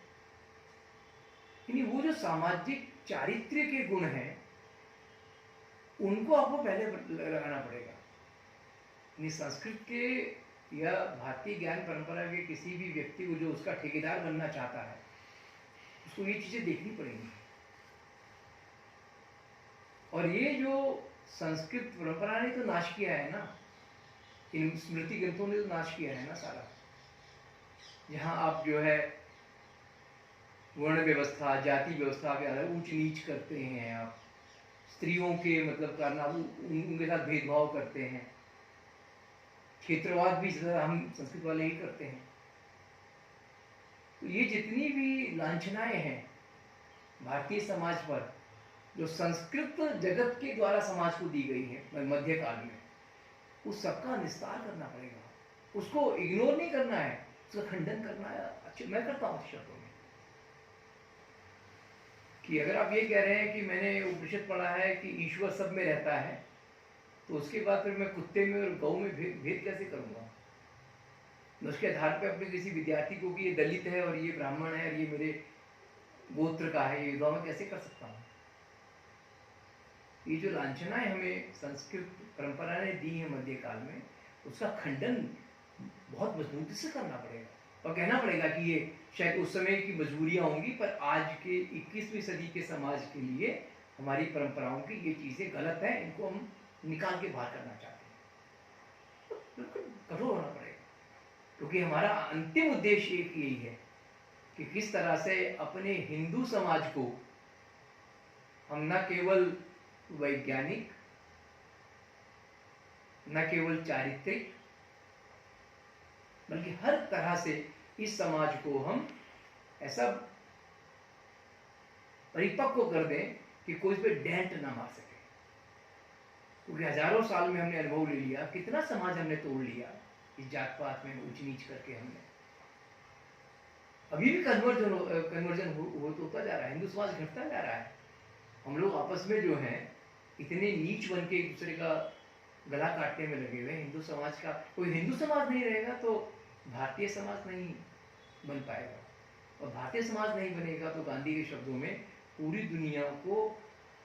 यानी वो जो सामाजिक चारित्र्य के गुण हैं उनको आपको पहले लगाना पड़ेगा। यानी संस्कृत के या भारतीय ज्ञान परंपरा के किसी भी व्यक्ति को जो उसका ठेकेदार बनना चाहता है उसको ये चीजें देखनी पड़ेंगी। और ये जो संस्कृत परंपरा ने तो नाश किया है ना, इन स्मृति ग्रंथों ने तो नाश किया है ना सारा। जहां आप जो है वर्ण व्यवस्था, जाति व्यवस्था के आधार ऊंच नीच करते हैं आप, स्त्रियों के मतलब करना उनके साथ भेदभाव करते हैं, क्षेत्रवाद भी ज़्यादा हम संस्कृत वाले ही करते हैं। तो ये जितनी भी लांछनाएं हैं भारतीय समाज पर, जो संस्कृत जगत के द्वारा समाज को दी गई है मध्यकाल में, उस सबका निस्तार करना पड़ेगा। उसको इग्नोर नहीं करना है, उसका खंडन करना है। अच्छा, मैं करता हूँ शब्दों में कि अगर आप ये कह रहे हैं कि मैंने उपनिषद पढ़ा है कि ईश्वर सब में रहता है, तो उसके बाद फिर मैं कुत्ते में और गौ में भेद कैसे करूँगा? मैं उसके आधार पे अपने किसी विद्यार्थी को कि ये दलित है और ये ब्राह्मण है और ये मेरे गोत्र का है, ये विधवा में कैसे कर सकता हूँ? ये जो लांछनाएं हमें संस्कृत परंपरा ने दी है मध्यकाल में, उसका खंडन बहुत मजबूती से करना पड़ेगा और कहना पड़ेगा कि ये शायद उस समय की मजबूरियां होंगी, पर आज के 21वीं सदी के समाज के लिए हमारी परंपराओं की ये चीज़ें गलत हैं, इनको हम निकाल के बाहर करना चाहते हैं। बिल्कुल कठोर होना पड़ेगा, क्योंकि हमारा अंतिम उद्देश्य एक यही है कि किस तरह से अपने हिंदू समाज को हम न केवल वैज्ञानिक, न केवल चारित्रिक, बल्कि हर तरह से इस समाज को हम ऐसा परिपक्व कर दें कि कोई इस पे डेंट ना मार सके। क्योंकि हजारों साल में हमने अनुभव ले लिया, कितना समाज हमने तोड़ लिया इस जात पात में ऊंच नीच करके। हमने अभी भी कन्वर्जन होता जा रहा है, हिंदू समाज घटता जा रहा है। हम लोग आपस में जो हैं इतने नीच बन के एक दूसरे का गला काटने में लगे हुए। हिंदू समाज का कोई हिंदू समाज नहीं रहेगा तो भारतीय समाज नहीं बन पाएगा, और भारतीय समाज नहीं बनेगा तो गांधी के शब्दों में पूरी दुनिया को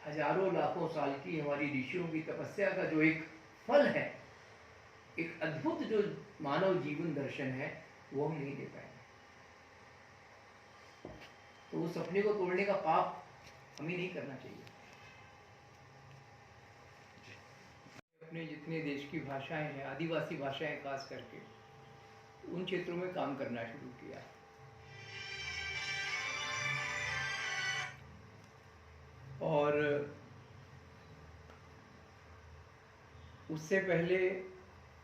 हजारों लाखों साल की हमारी ऋषियों की तपस्या का जो एक फल है, एक अद्भुत जो मानव जीवन दर्शन है, वो हम नहीं दे पाएंगे। तो उस सपने को तोड़ने का पाप हमें नहीं करना चाहिए। अपने जितने देश की भाषाएं हैं, आदिवासी भाषाएं खास करके, उन क्षेत्रों में काम करना शुरू किया। और उससे पहले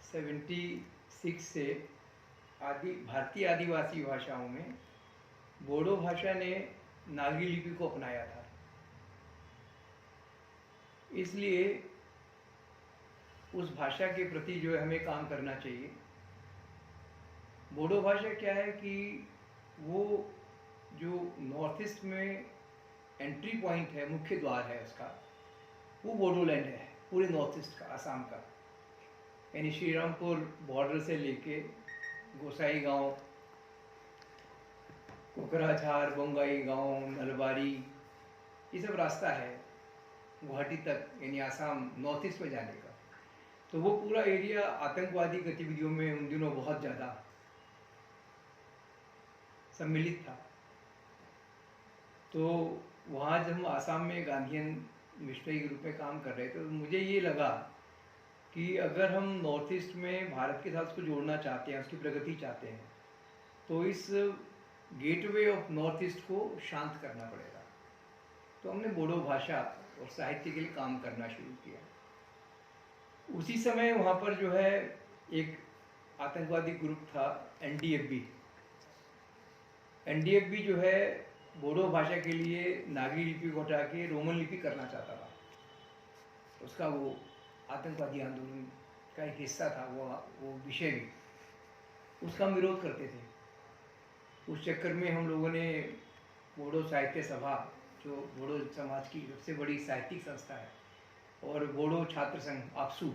76 से भारतीय आदिवासी भाषाओं में बोडो भाषा ने नागरी लिपि को अपनाया था। इसलिए उस भाषा के प्रति जो है हमें काम करना चाहिए। बोडो भाषा क्या है कि वो जो नॉर्थ ईस्ट में एंट्री पॉइंट है, मुख्य द्वार है उसका, वो बोडोलैंड है पूरे नॉर्थ ईस्ट का, आसाम का। यानी श्रीरामपुर बॉर्डर से लेके गोसाई गांव, कोकराझार, बोंगाई गांव, नलबारी, ये सब रास्ता है गुवाहाटी तक, यानी आसाम नॉर्थ ईस्ट में जाने का। तो वो पूरा एरिया आतंकवादी गतिविधियों में उन दिनों बहुत ज़्यादा सम्मिलित था। तो वहाँ जब हम आसाम में गांधीयन मिशनरी के रूप में काम कर रहे थे, तो मुझे ये लगा कि अगर हम नॉर्थ ईस्ट में भारत के साथ उसको जोड़ना चाहते हैं, उसकी प्रगति चाहते हैं, तो इस गेटवे ऑफ नॉर्थ ईस्ट को शांत करना पड़ेगा। तो हमने बोडो भाषा और साहित्य के लिए काम करना शुरू किया। उसी समय वहाँ पर जो है एक आतंकवादी ग्रुप था एनडीएफबी। एनडीएफबी जो है बोडो भाषा के लिए नागरी लिपि को हटा के रोमन लिपि करना चाहता था। उसका वो आतंकवादी आंदोलन का एक हिस्सा था, वो विषय भी उसका हम विरोध करते थे। उस चक्कर में हम लोगों ने बोडो साहित्य सभा, जो बोडो समाज की सबसे बड़ी साहित्यिक संस्था है, और बोडो छात्र संघ आपसू,